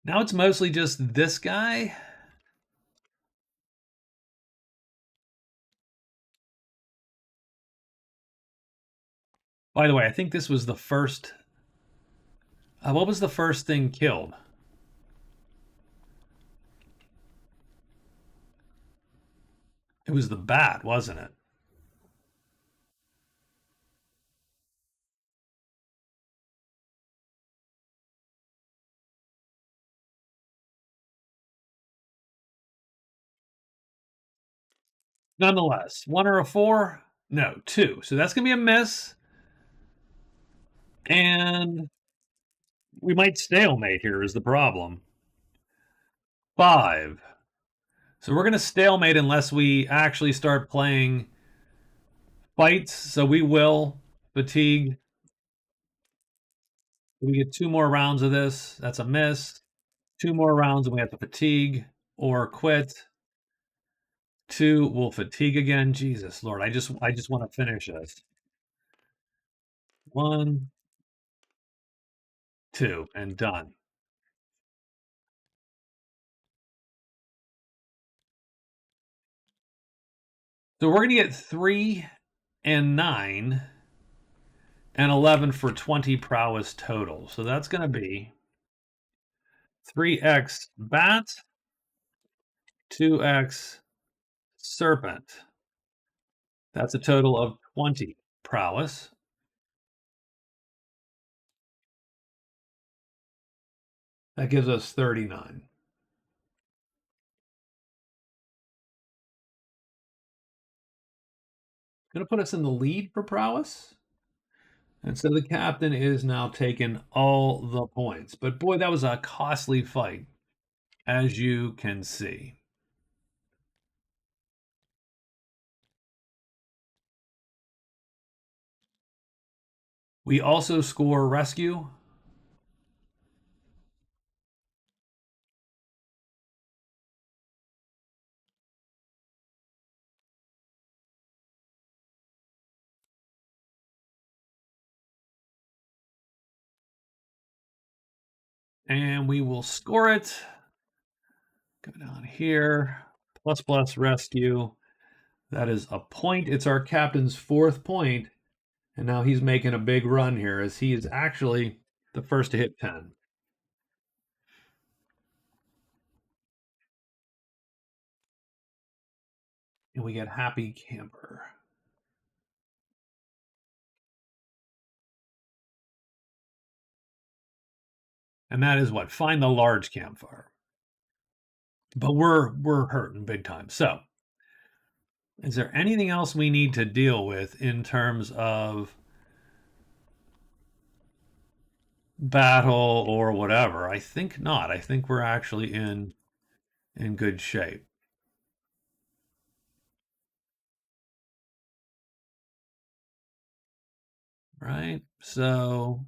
Now it's mostly just this guy. By the way, I think this was the first. What was the first thing killed? It was the bat, wasn't it? Nonetheless, 1 or a 4? No, 2. So that's going to be a miss. And we might stalemate here is the problem. 5. So we're going to stalemate unless we actually start playing fights. So we will fatigue. We get 2 more rounds of this. That's a miss. 2 more rounds and we have to fatigue or quit. 2 will fatigue again. Jesus Lord, I just want to finish this. 1, 2, and done. So we're going to get 3 and 9 and 11 for 20 prowess total. So that's going to be 3x bat, 2x serpent. That's a total of 20 prowess. That gives us 39. Going to put us in the lead for prowess. And so the captain is now taking all the points. But boy, that was a costly fight, as you can see. We also score rescue. And we will score it. Go down here. Plus plus rescue. That is a point. It's our captain's 4th point. And now he's making a big run here as he is actually the first to hit 10. And we get Happy Camper. And that is what? Find the large campfire. But we're hurting big time. So, is there anything else we need to deal with in terms of battle or whatever. I think not. I think we're actually in good shape. Right? So,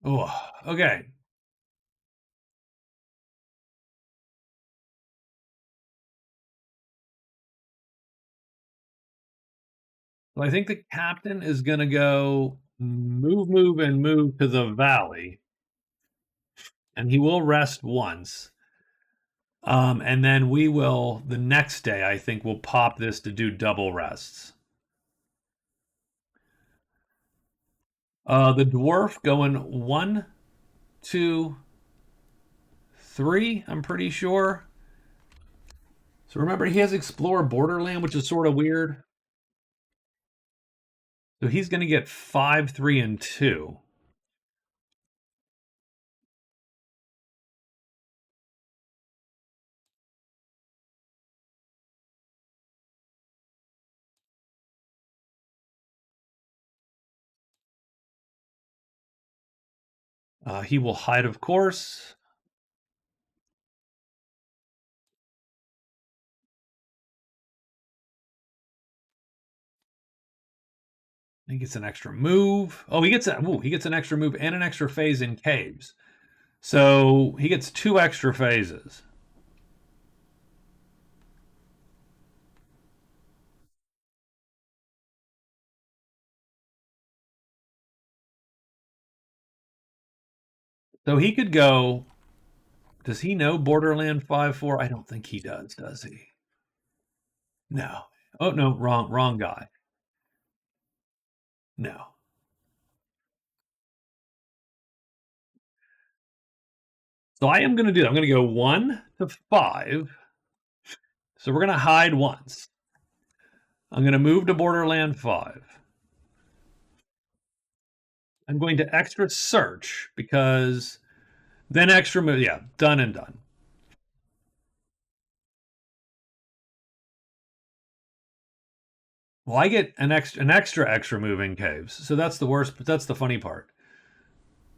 oh, okay. So I think the captain is going to go move, move, and move to the valley, and he will rest once. And then we will, the next day, I think we'll pop this to do double rests. The dwarf going 1, 2, 3, I'm pretty sure. So remember, he has Explore Borderland, which is sort of weird. So he's going to get 5, 3, and 2. He will hide, of course. He gets an extra move. Oh, he gets an extra move and an extra phase in caves. So he gets 2 extra phases. So he could go. Does he know Borderland 5-4? I don't think he does he? No. Oh no, wrong guy. No. So I am going to do that. I'm going to go 1 to 5. So we're going to hide once. I'm going to move to Borderland 5. I'm going to extra search because then extra move. Yeah, done and done. Well, I get an extra move in caves. So that's the worst, but that's the funny part.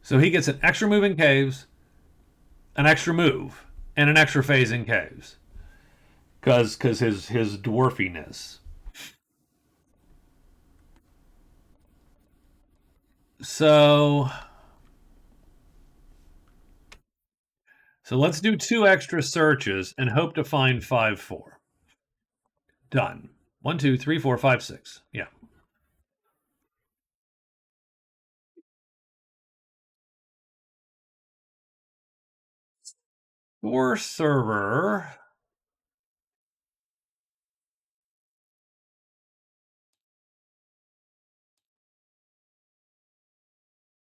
So he gets an extra move in caves, an extra move, and an extra phase in caves. Because his dwarfiness. So let's do 2 extra searches and hope to find 5-4. Done. 1, 2, 3, 4, 5, 6. Yeah. Sorcerer.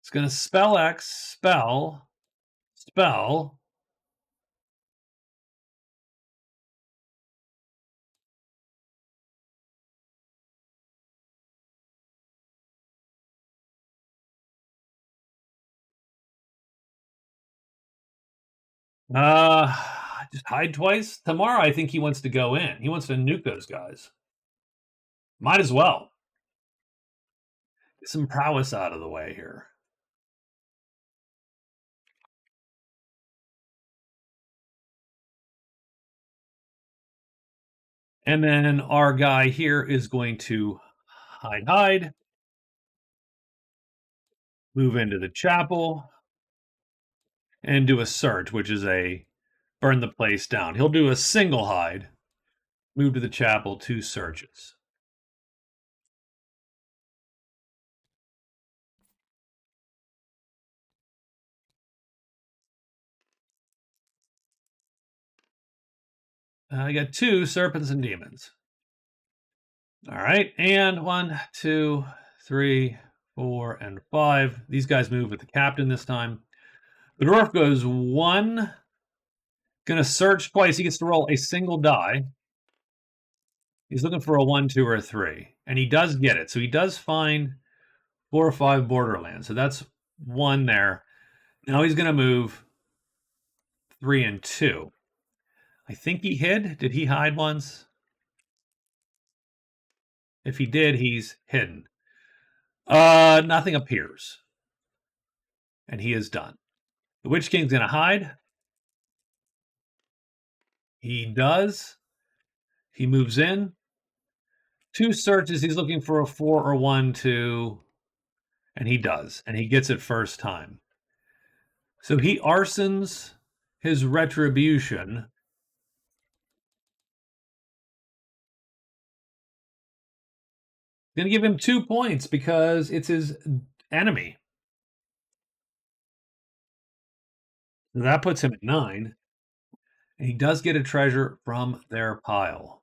It's going to spell X, spell. Uh, just hide twice. Tomorrow, I think he wants to go in. He wants to nuke those guys. Might as well. Get some prowess out of the way here. And then our guy here is going to hide, move into the chapel, and do a search, which is a burn the place down. He'll do a single hide, move to the chapel, 2 searches. I got 2 serpents and demons. All right, and 1, 2, 3, 4, and 5. These guys move with the captain this time. The dwarf goes 1. Gonna search twice. He gets to roll a single die. He's looking for a 1, 2, or a 3, and he does get it. So he does find 4 or 5 borderlands. So that's 1 there. Now he's gonna move 3 and 2. I think he hid. Did he hide once? If he did, he's hidden. Nothing appears. And he is done. The Witch King's going to hide. He does. He moves in. 2 searches. He's looking for a 4 or 1, 2. And he does. And he gets it first time. So he arsons his retribution. Going to give him 2 points because it's his enemy. That puts him at 9. And he does get a treasure from their pile.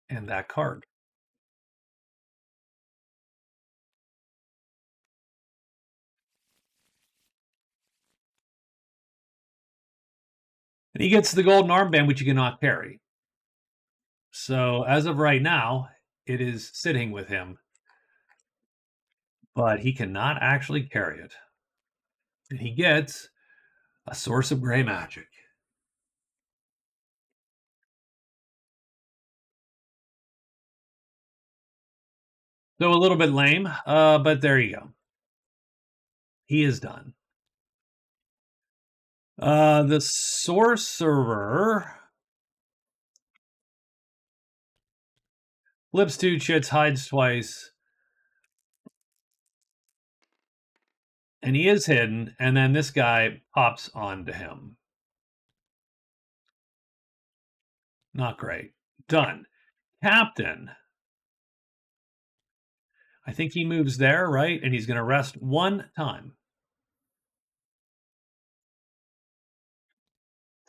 And that card. And he gets the golden armband, which you cannot carry. So as of right now, it is sitting with him. But he cannot actually carry it. And he gets a source of gray magic. So a little bit lame, but there you go. He is done. The Sorcerer flips 2 chits, hides twice. And he is hidden, and then this guy pops onto him. Not great. Done. Captain. I think he moves there, right? And he's going to rest 1 time.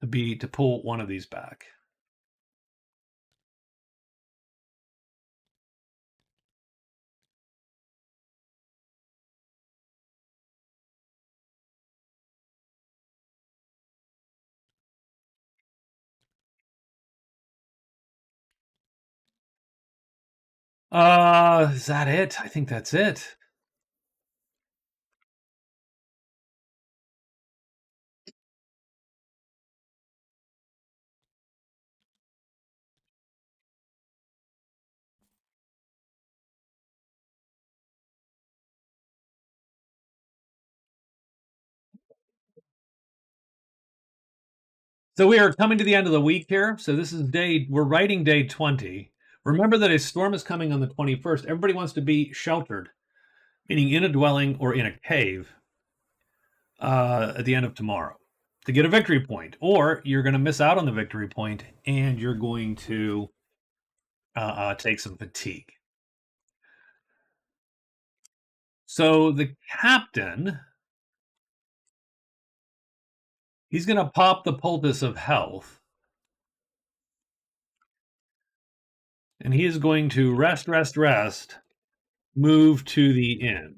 To pull one of these back. Is that it? I think that's it. So we are coming to the end of the week here. So this is we're writing day 20. Remember that a storm is coming on the 21st. Everybody wants to be sheltered, meaning in a dwelling or in a cave at the end of tomorrow to get a victory point. Or you're going to miss out on the victory point and you're going to take some fatigue. So the captain, he's going to pop the poultice of health. And he is going to rest, move to the inn.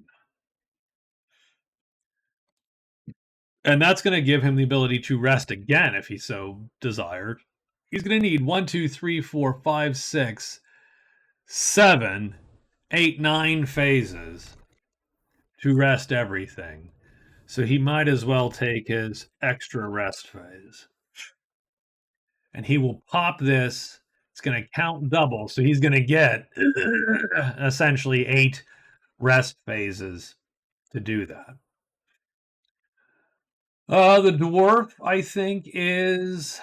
And that's going to give him the ability to rest again if he so desired. He's going to need 1, 2, 3, 4, 5, 6, 7, 8, 9 phases to rest everything. So he might as well take his extra rest phase. And he will pop this. It's going to count double. So he's going to get essentially 8 rest phases to do that. The dwarf, I think, is...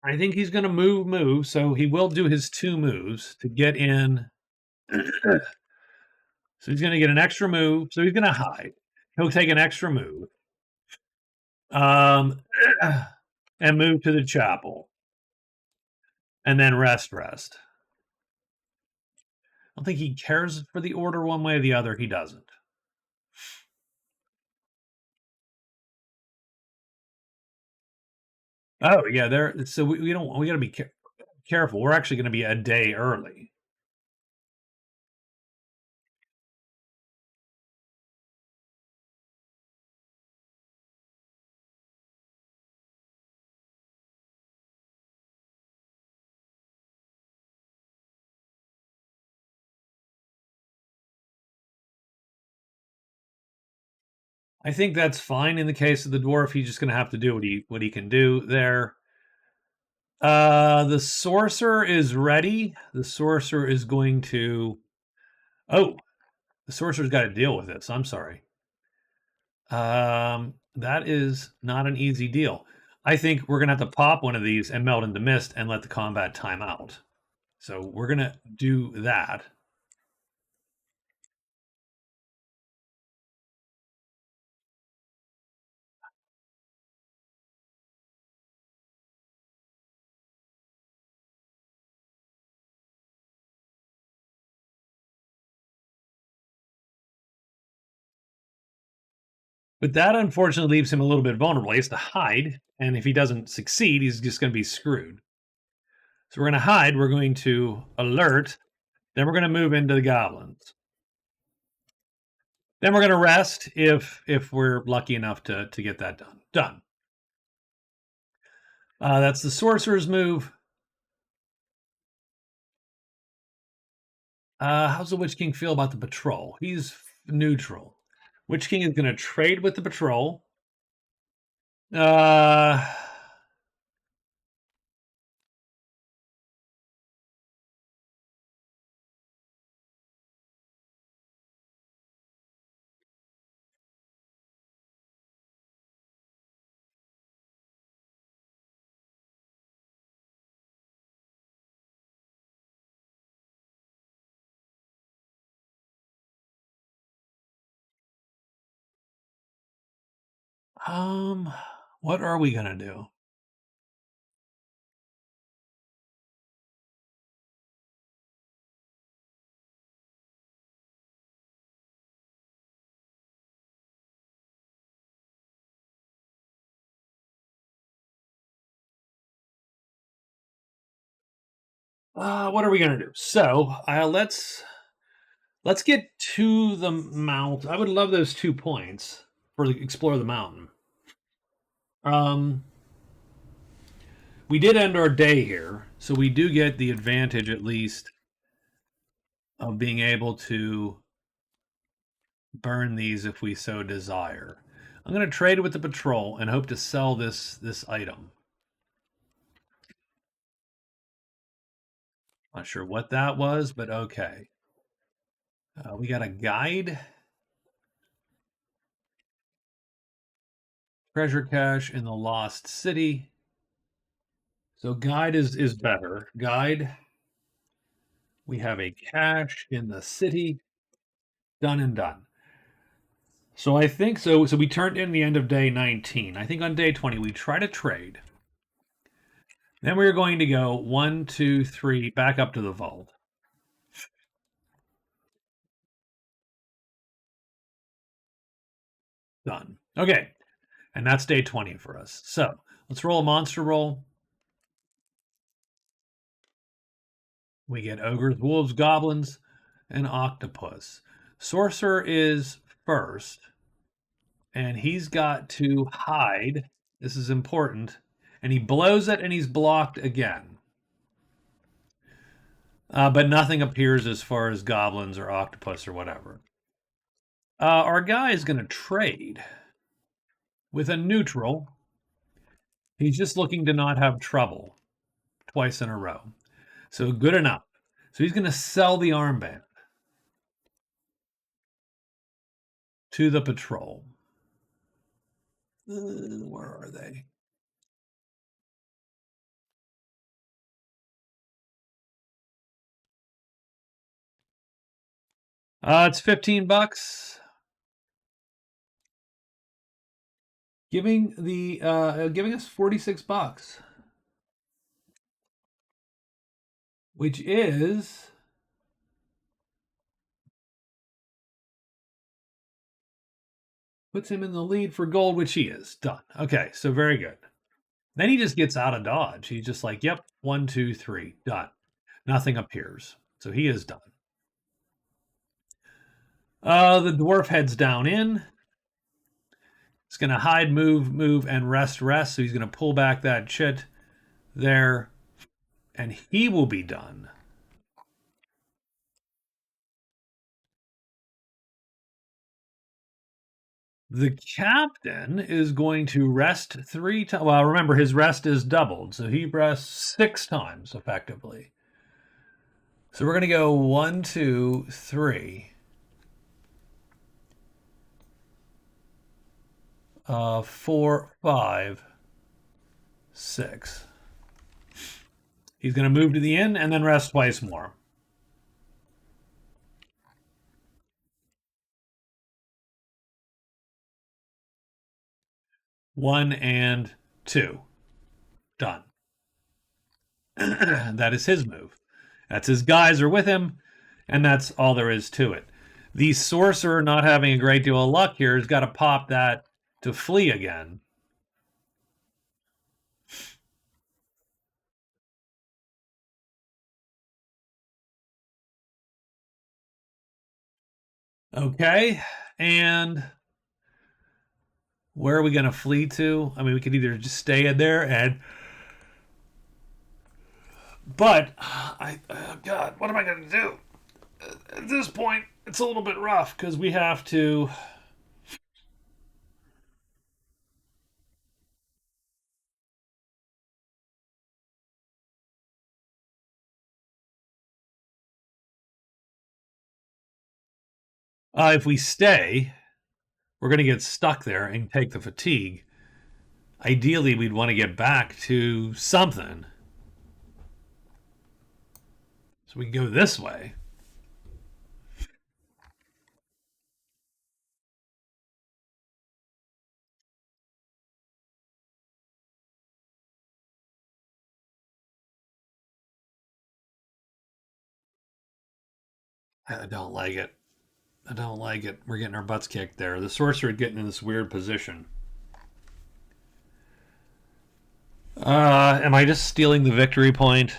I think he's going to move. So he will do his 2 moves to get in. So he's going to get an extra move. So he's going to hide. He'll take an extra move. And move to the chapel. And then rest. I don't think he cares for the order one way or the other. He doesn't. Oh, yeah. So we got to be careful. We're actually going to be a day early. I think that's fine in the case of the dwarf. He's just going to have to do what he can do there. The sorcerer is ready. The sorcerer is going to. Oh, the sorcerer's got to deal with this. I'm sorry. That is not an easy deal. I think we're gonna have to pop one of these and melt into mist and let the combat time out. So we're gonna do that. But that unfortunately leaves him a little bit vulnerable. He has to hide, and if he doesn't succeed, he's just going to be screwed. So we're going to hide. We're going to alert. Then we're going to move into the goblins. Then we're going to rest if we're lucky enough to get that done. Done. That's the sorcerer's move. How's the Witch King feel about the patrol? He's neutral. Witch King is going to trade with the patrol. Uh, um, what are we going to do? What are we going to do? So let's get to the mount. I would love those 2 points for the explore the mountain. Um, we did end our day here, so we do get the advantage at least of being able to burn these if we so desire. I'm going to trade with the patrol and hope to sell this item. Not sure what that was, but okay. We got a guide. Treasure cache in the lost city. So guide is better. Guide. We have a cache in the city. Done and done. So I think so. So we turned in the end of day 19. I think on day 20 we try to trade. Then we're going to go 1, 2, 3 back up to the vault. Done. Okay. And that's day 20 for us. So let's roll a monster roll. We get ogres, wolves, goblins, and octopus. Sorcerer is first, and he's got to hide. This is important. And he blows it, and he's blocked again. But nothing appears as far as goblins or octopus or whatever. Our guy is going to trade with a neutral. He's just looking to not have trouble twice in a row. So good enough. So he's going to sell the armband to the patrol. Where are they? It's $15. Giving us $46, which is puts him in the lead for gold, which he is. Done. Okay, so very good. Then he just gets out of dodge. He's just like, yep, 1, 2, 3, done. Nothing appears. So he is done. The dwarf heads down in. He's going to hide, move, and rest. So he's going to pull back that chit there, and he will be done. The captain is going to rest 3 times. Well, remember, his rest is doubled, so he rests 6 times effectively. So we're going to go 1, 2, 3, 4, 5, 6. He's going to move to the inn and then rest twice more. One and 2. Done. That is his move. That's his guys are with him, and that's all there is to it. The sorcerer, not having a great deal of luck here, has got to pop that to flee again. Okay, and where are we going to flee to? I mean, we could either just stay in there and. But, God, what am I going to do? At this point, it's a little bit rough because we have to. If we stay, we're going to get stuck there and take the fatigue. Ideally, we'd want to get back to something. So we can go this way. I don't like it. I don't like it. We're getting our butts kicked there. The sorcerer getting in this weird position. Am I just stealing the victory point?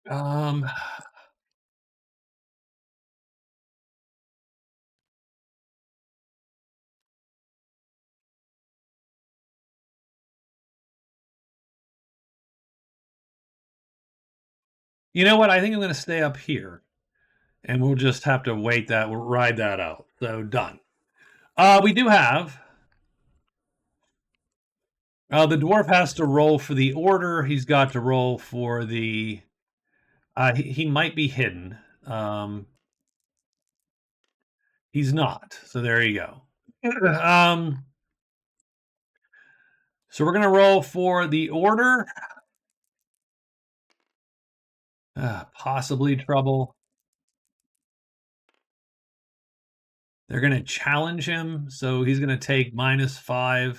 Um, you know what? I think I'm going to stay up here, and we'll just have to wait that. We'll ride that out. So done. We do have. The dwarf has to roll for the order. He's got to roll for the. He might be hidden. He's not. So there you go. So we're going to roll for the order. Possibly trouble. They're going to challenge him, so he's going to take -5.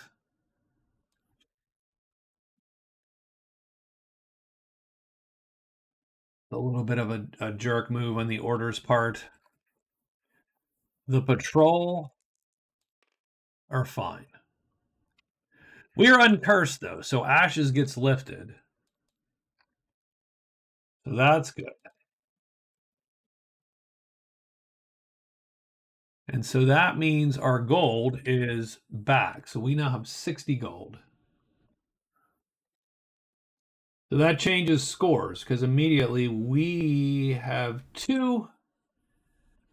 A little bit of a jerk move on the order's part. The patrol are fine. We are uncursed, though, so Ashes gets lifted. So that's good. And so that means our gold is back. So we now have 60 gold. So that changes scores because immediately we have 2.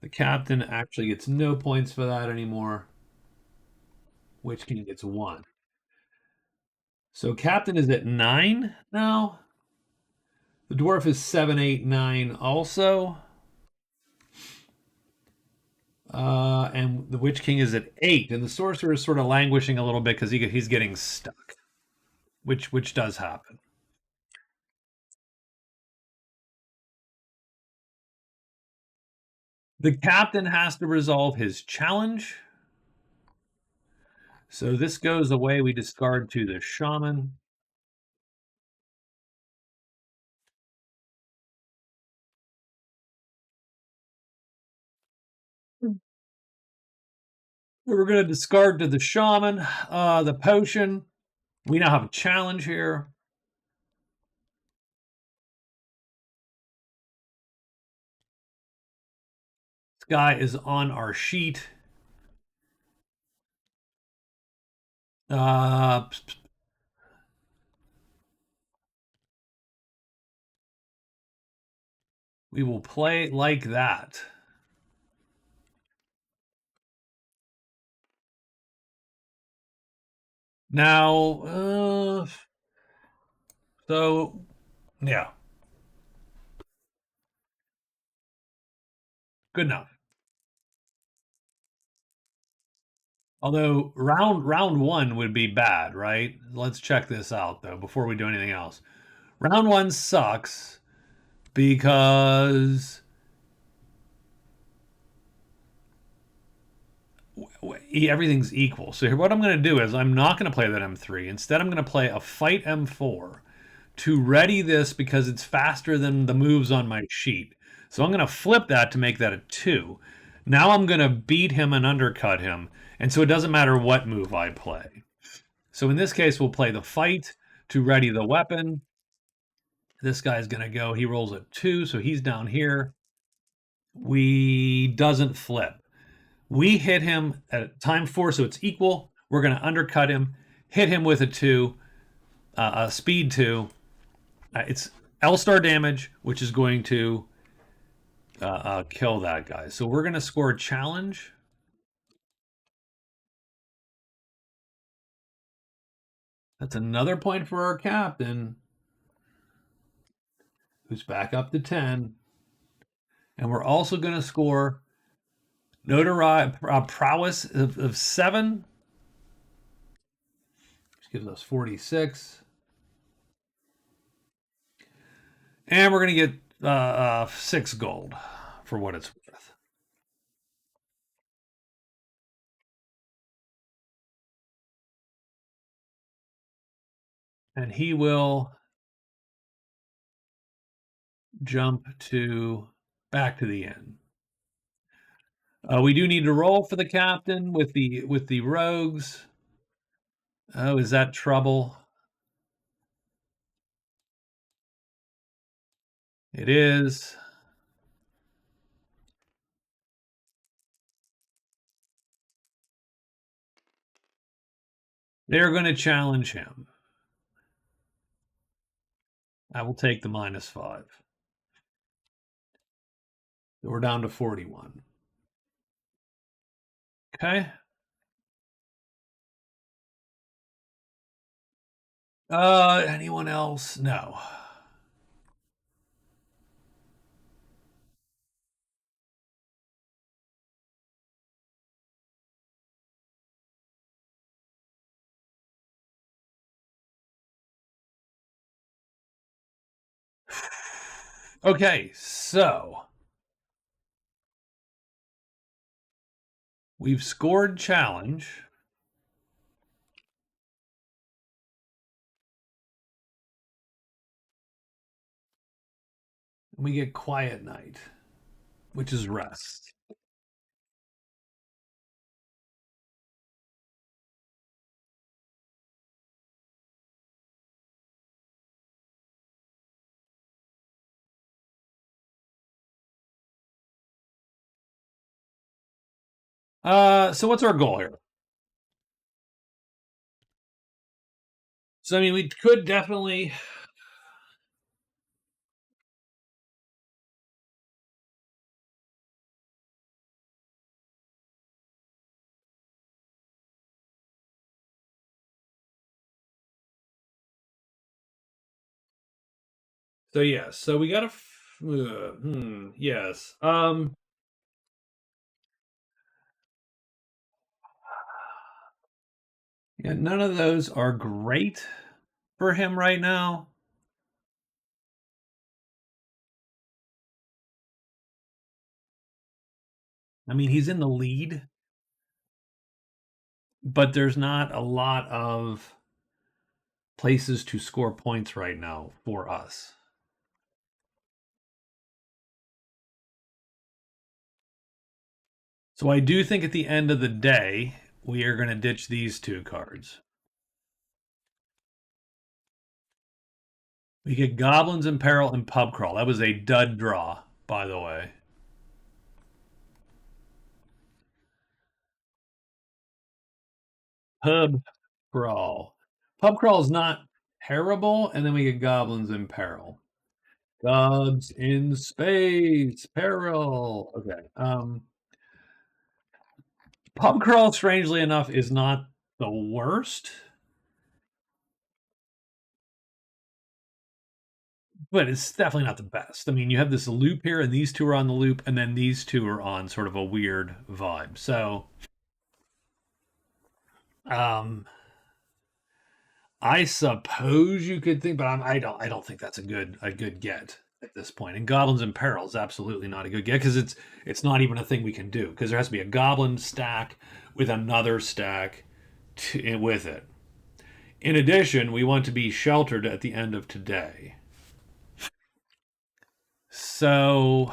The captain actually gets no points for that anymore. Witch King gets 1. So captain is at 9 now. The dwarf is 7, 8, 9 also. And the Witch King is at 8. And the sorcerer is sort of languishing a little bit because he's getting stuck, which does happen. The captain has to resolve his challenge. So this goes away. We discard to the shaman. We're going to discard to the shaman the potion. We now have a challenge here. guy is on our sheet. Uh, we will play like that. Now, so yeah, good enough. Although round one would be bad, right? Let's check this out though before we do anything else. Round one sucks because everything's equal. So here, what I'm going to do is I'm not going to play that M3. Instead, I'm going to play a fight M4 to ready this because it's faster than the moves on my sheet. So I'm going to flip that to make that a 2. Now I'm going to beat him and undercut him. And so it doesn't matter what move I play. So in this case, we'll play the fight to ready the weapon. This guy's going to go, he rolls a 2, so he's down here. We doesn't flip. We hit him at time 4, so it's equal. We're going to undercut him, hit him with a 2, speed 2. It's L-star damage, which is going to kill that guy. So we're going to score a challenge. That's another point for our captain, who's back up to 10. And we're also going to score notoriety, prowess of 7, which gives us 46. And we're going to get 6 gold for what it's worth. And he will jump to back to the inn. We do need to roll for the captain with the rogues. Oh, is that trouble? It is. They're going to challenge him. I will take the -5. We're down to 41. Okay. Anyone else? No. Okay, so we've scored challenge. And we get quiet night, which is rest. So what's our goal here? So I mean, we could definitely. So yes, so we got to. Yes. Yeah, none of those are great for him right now. I mean, he's in the lead, but there's not a lot of places to score points right now for us. So I do think at the end of the day, we are going to ditch these 2 cards. We get Goblins in Peril and Pub Crawl. That was a dud draw, by the way. Pub crawl. Pub crawl is not terrible, and then we get goblins in peril. Gobs in space, peril. Okay. Pub crawl, strangely enough, is not the worst, but it's definitely not the best. I mean, you have this loop here, and these two are on the loop, and then these two are on sort of a weird vibe. So, um, I suppose you could think, but I don't think that's a good get at this point. And Goblins in Peril is absolutely not a good get because it's not even a thing we can do because there has to be a goblin stack with another stack with it. In addition, we want to be sheltered at the end of today. So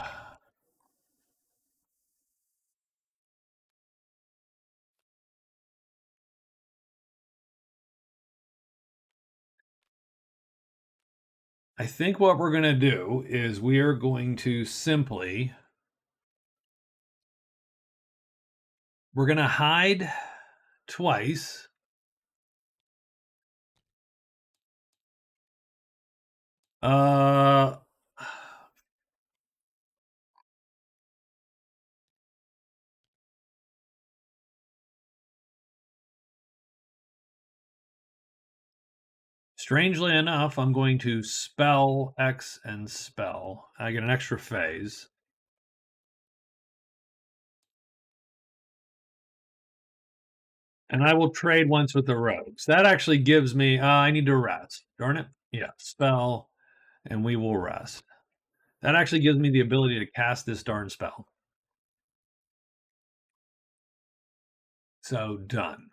I think what we're going to do is we are going to simply we're going to hide twice. Uh Strangely enough, I'm going to spell X and spell. I get an extra phase. And I will trade once with the rogues. That actually gives me, I need to rest. Darn it. Yeah, spell, and we will rest. That actually gives me the ability to cast this darn spell. So, done.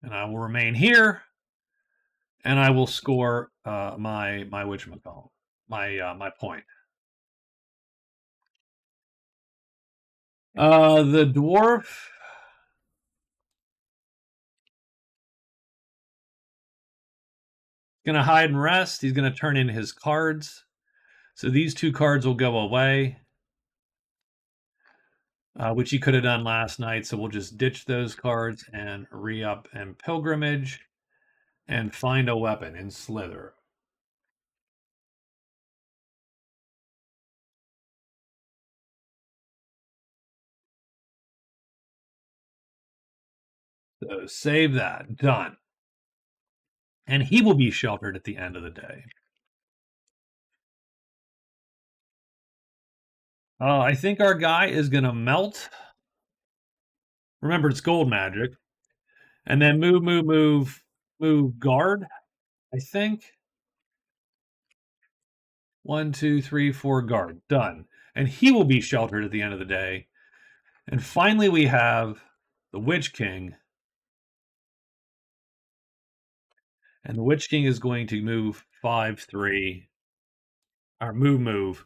And I will remain here, and I will score my whatchamacallit, my point. The dwarf going to hide and rest. He's going to turn in his cards. So these two cards will go away, which he could have done last night. So we'll just ditch those cards and re-up and pilgrimage and find a weapon in Slither. So save that. Done. And he will be sheltered at the end of the day. I think our guy is going to melt. Remember, it's gold magic. And then move guard, I think. 1, 2, 3, 4 guard. Done. And he will be sheltered at the end of the day. And finally, we have the Witch King. And the Witch King is going to move 5, 3, or move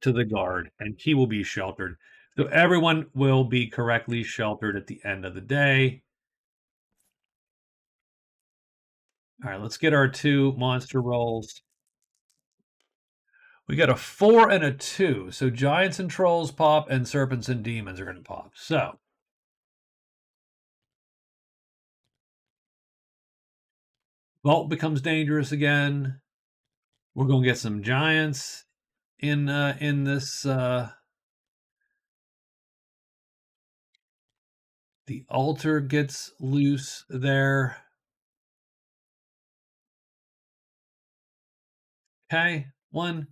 to the guard, and he will be sheltered. So everyone will be correctly sheltered at the end of the day. All right, let's get our 2 monster rolls. We got a 4 and a 2. So giants and trolls pop, and serpents and demons are going to pop. So Vault becomes dangerous again. We're going to get some giants in this. The altar gets loose there. Okay, 1,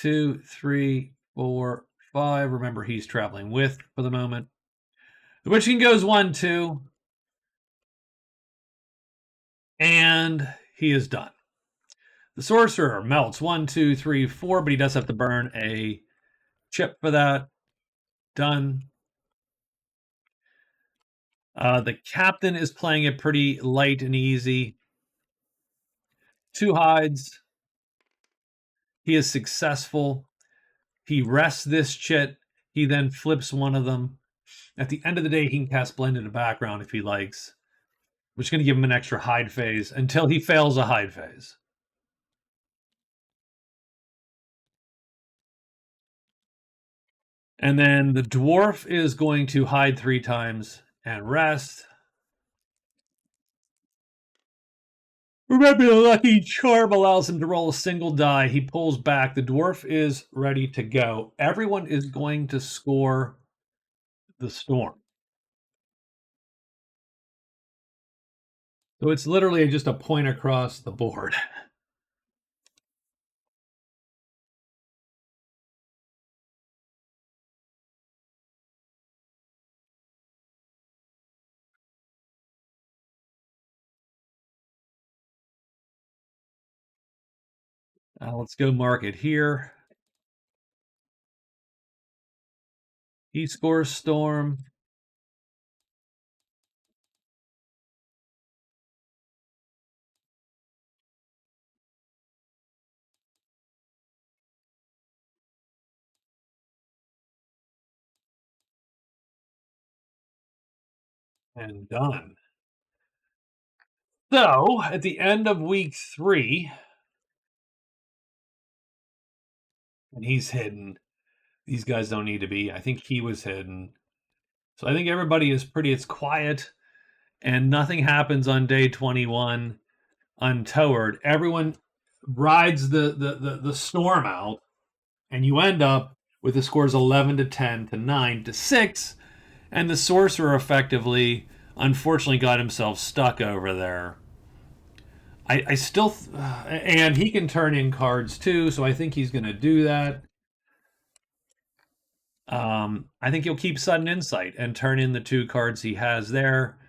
2, 3, 4, 5. Remember, he's traveling with for the moment. The Witch King goes 1, 2. And he is done. The Sorcerer melts 1, 2, 3, 4, but he does have to burn a chip for that. Done. The Captain is playing it pretty light and easy. 2 hides. He is successful. He rests this chit. He then flips one of them. At the end of the day, he can cast Blend in the background if he likes, which is going to give him an extra hide phase until he fails a hide phase. And then the dwarf is going to hide 3 times and rest. Remember, the lucky charm allows him to roll a single die. He pulls back. The dwarf is ready to go. Everyone is going to score the storm. So it's literally just a point across the board. Let's go mark it here. He scores storm. And done. So at the end of week 3, and he's hidden. These guys don't need to be. I think he was hidden. So I think everybody is it's quiet, and nothing happens on day 21 untoward. Everyone rides the storm out, and you end up with the scores 11 to 10 to 9 to 6, and the sorcerer effectively, unfortunately, got himself stuck over there. I still, and he can turn in cards too, so I think he's going to do that. I think he'll keep sudden insight and turn in the 2 cards he has there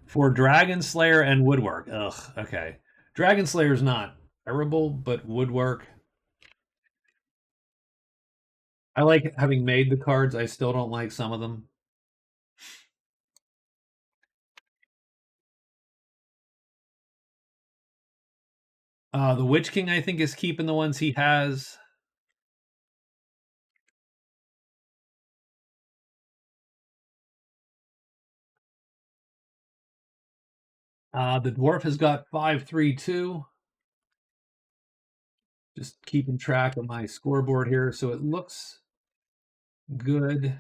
for Dragon Slayer and Woodwork. Ugh, okay. Dragon Slayer's not terrible, but Woodwork. I like having made the cards. I still don't like some of them. The Witch King, I think, is keeping the ones he has. The Dwarf has got 5-3-2. Just keeping track of my scoreboard here, so it looks good.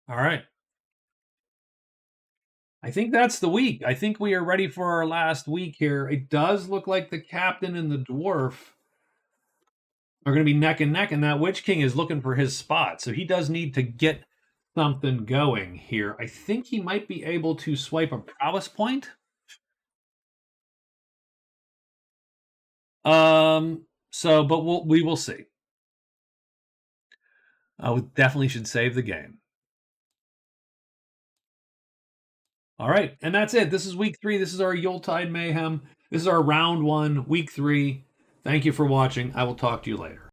All right. I think that's the week. I think we are ready for our last week here. It does look like the captain and the dwarf are going to be neck and neck, and that Witch King is looking for his spot. So he does need to get something going here. I think he might be able to swipe a prowess point. But we will see. We definitely should save the game. All right, and that's it. This is week 3. This is our Yuletide Mayhem. This is our round 1, week 3. Thank you for watching. I will talk to you later.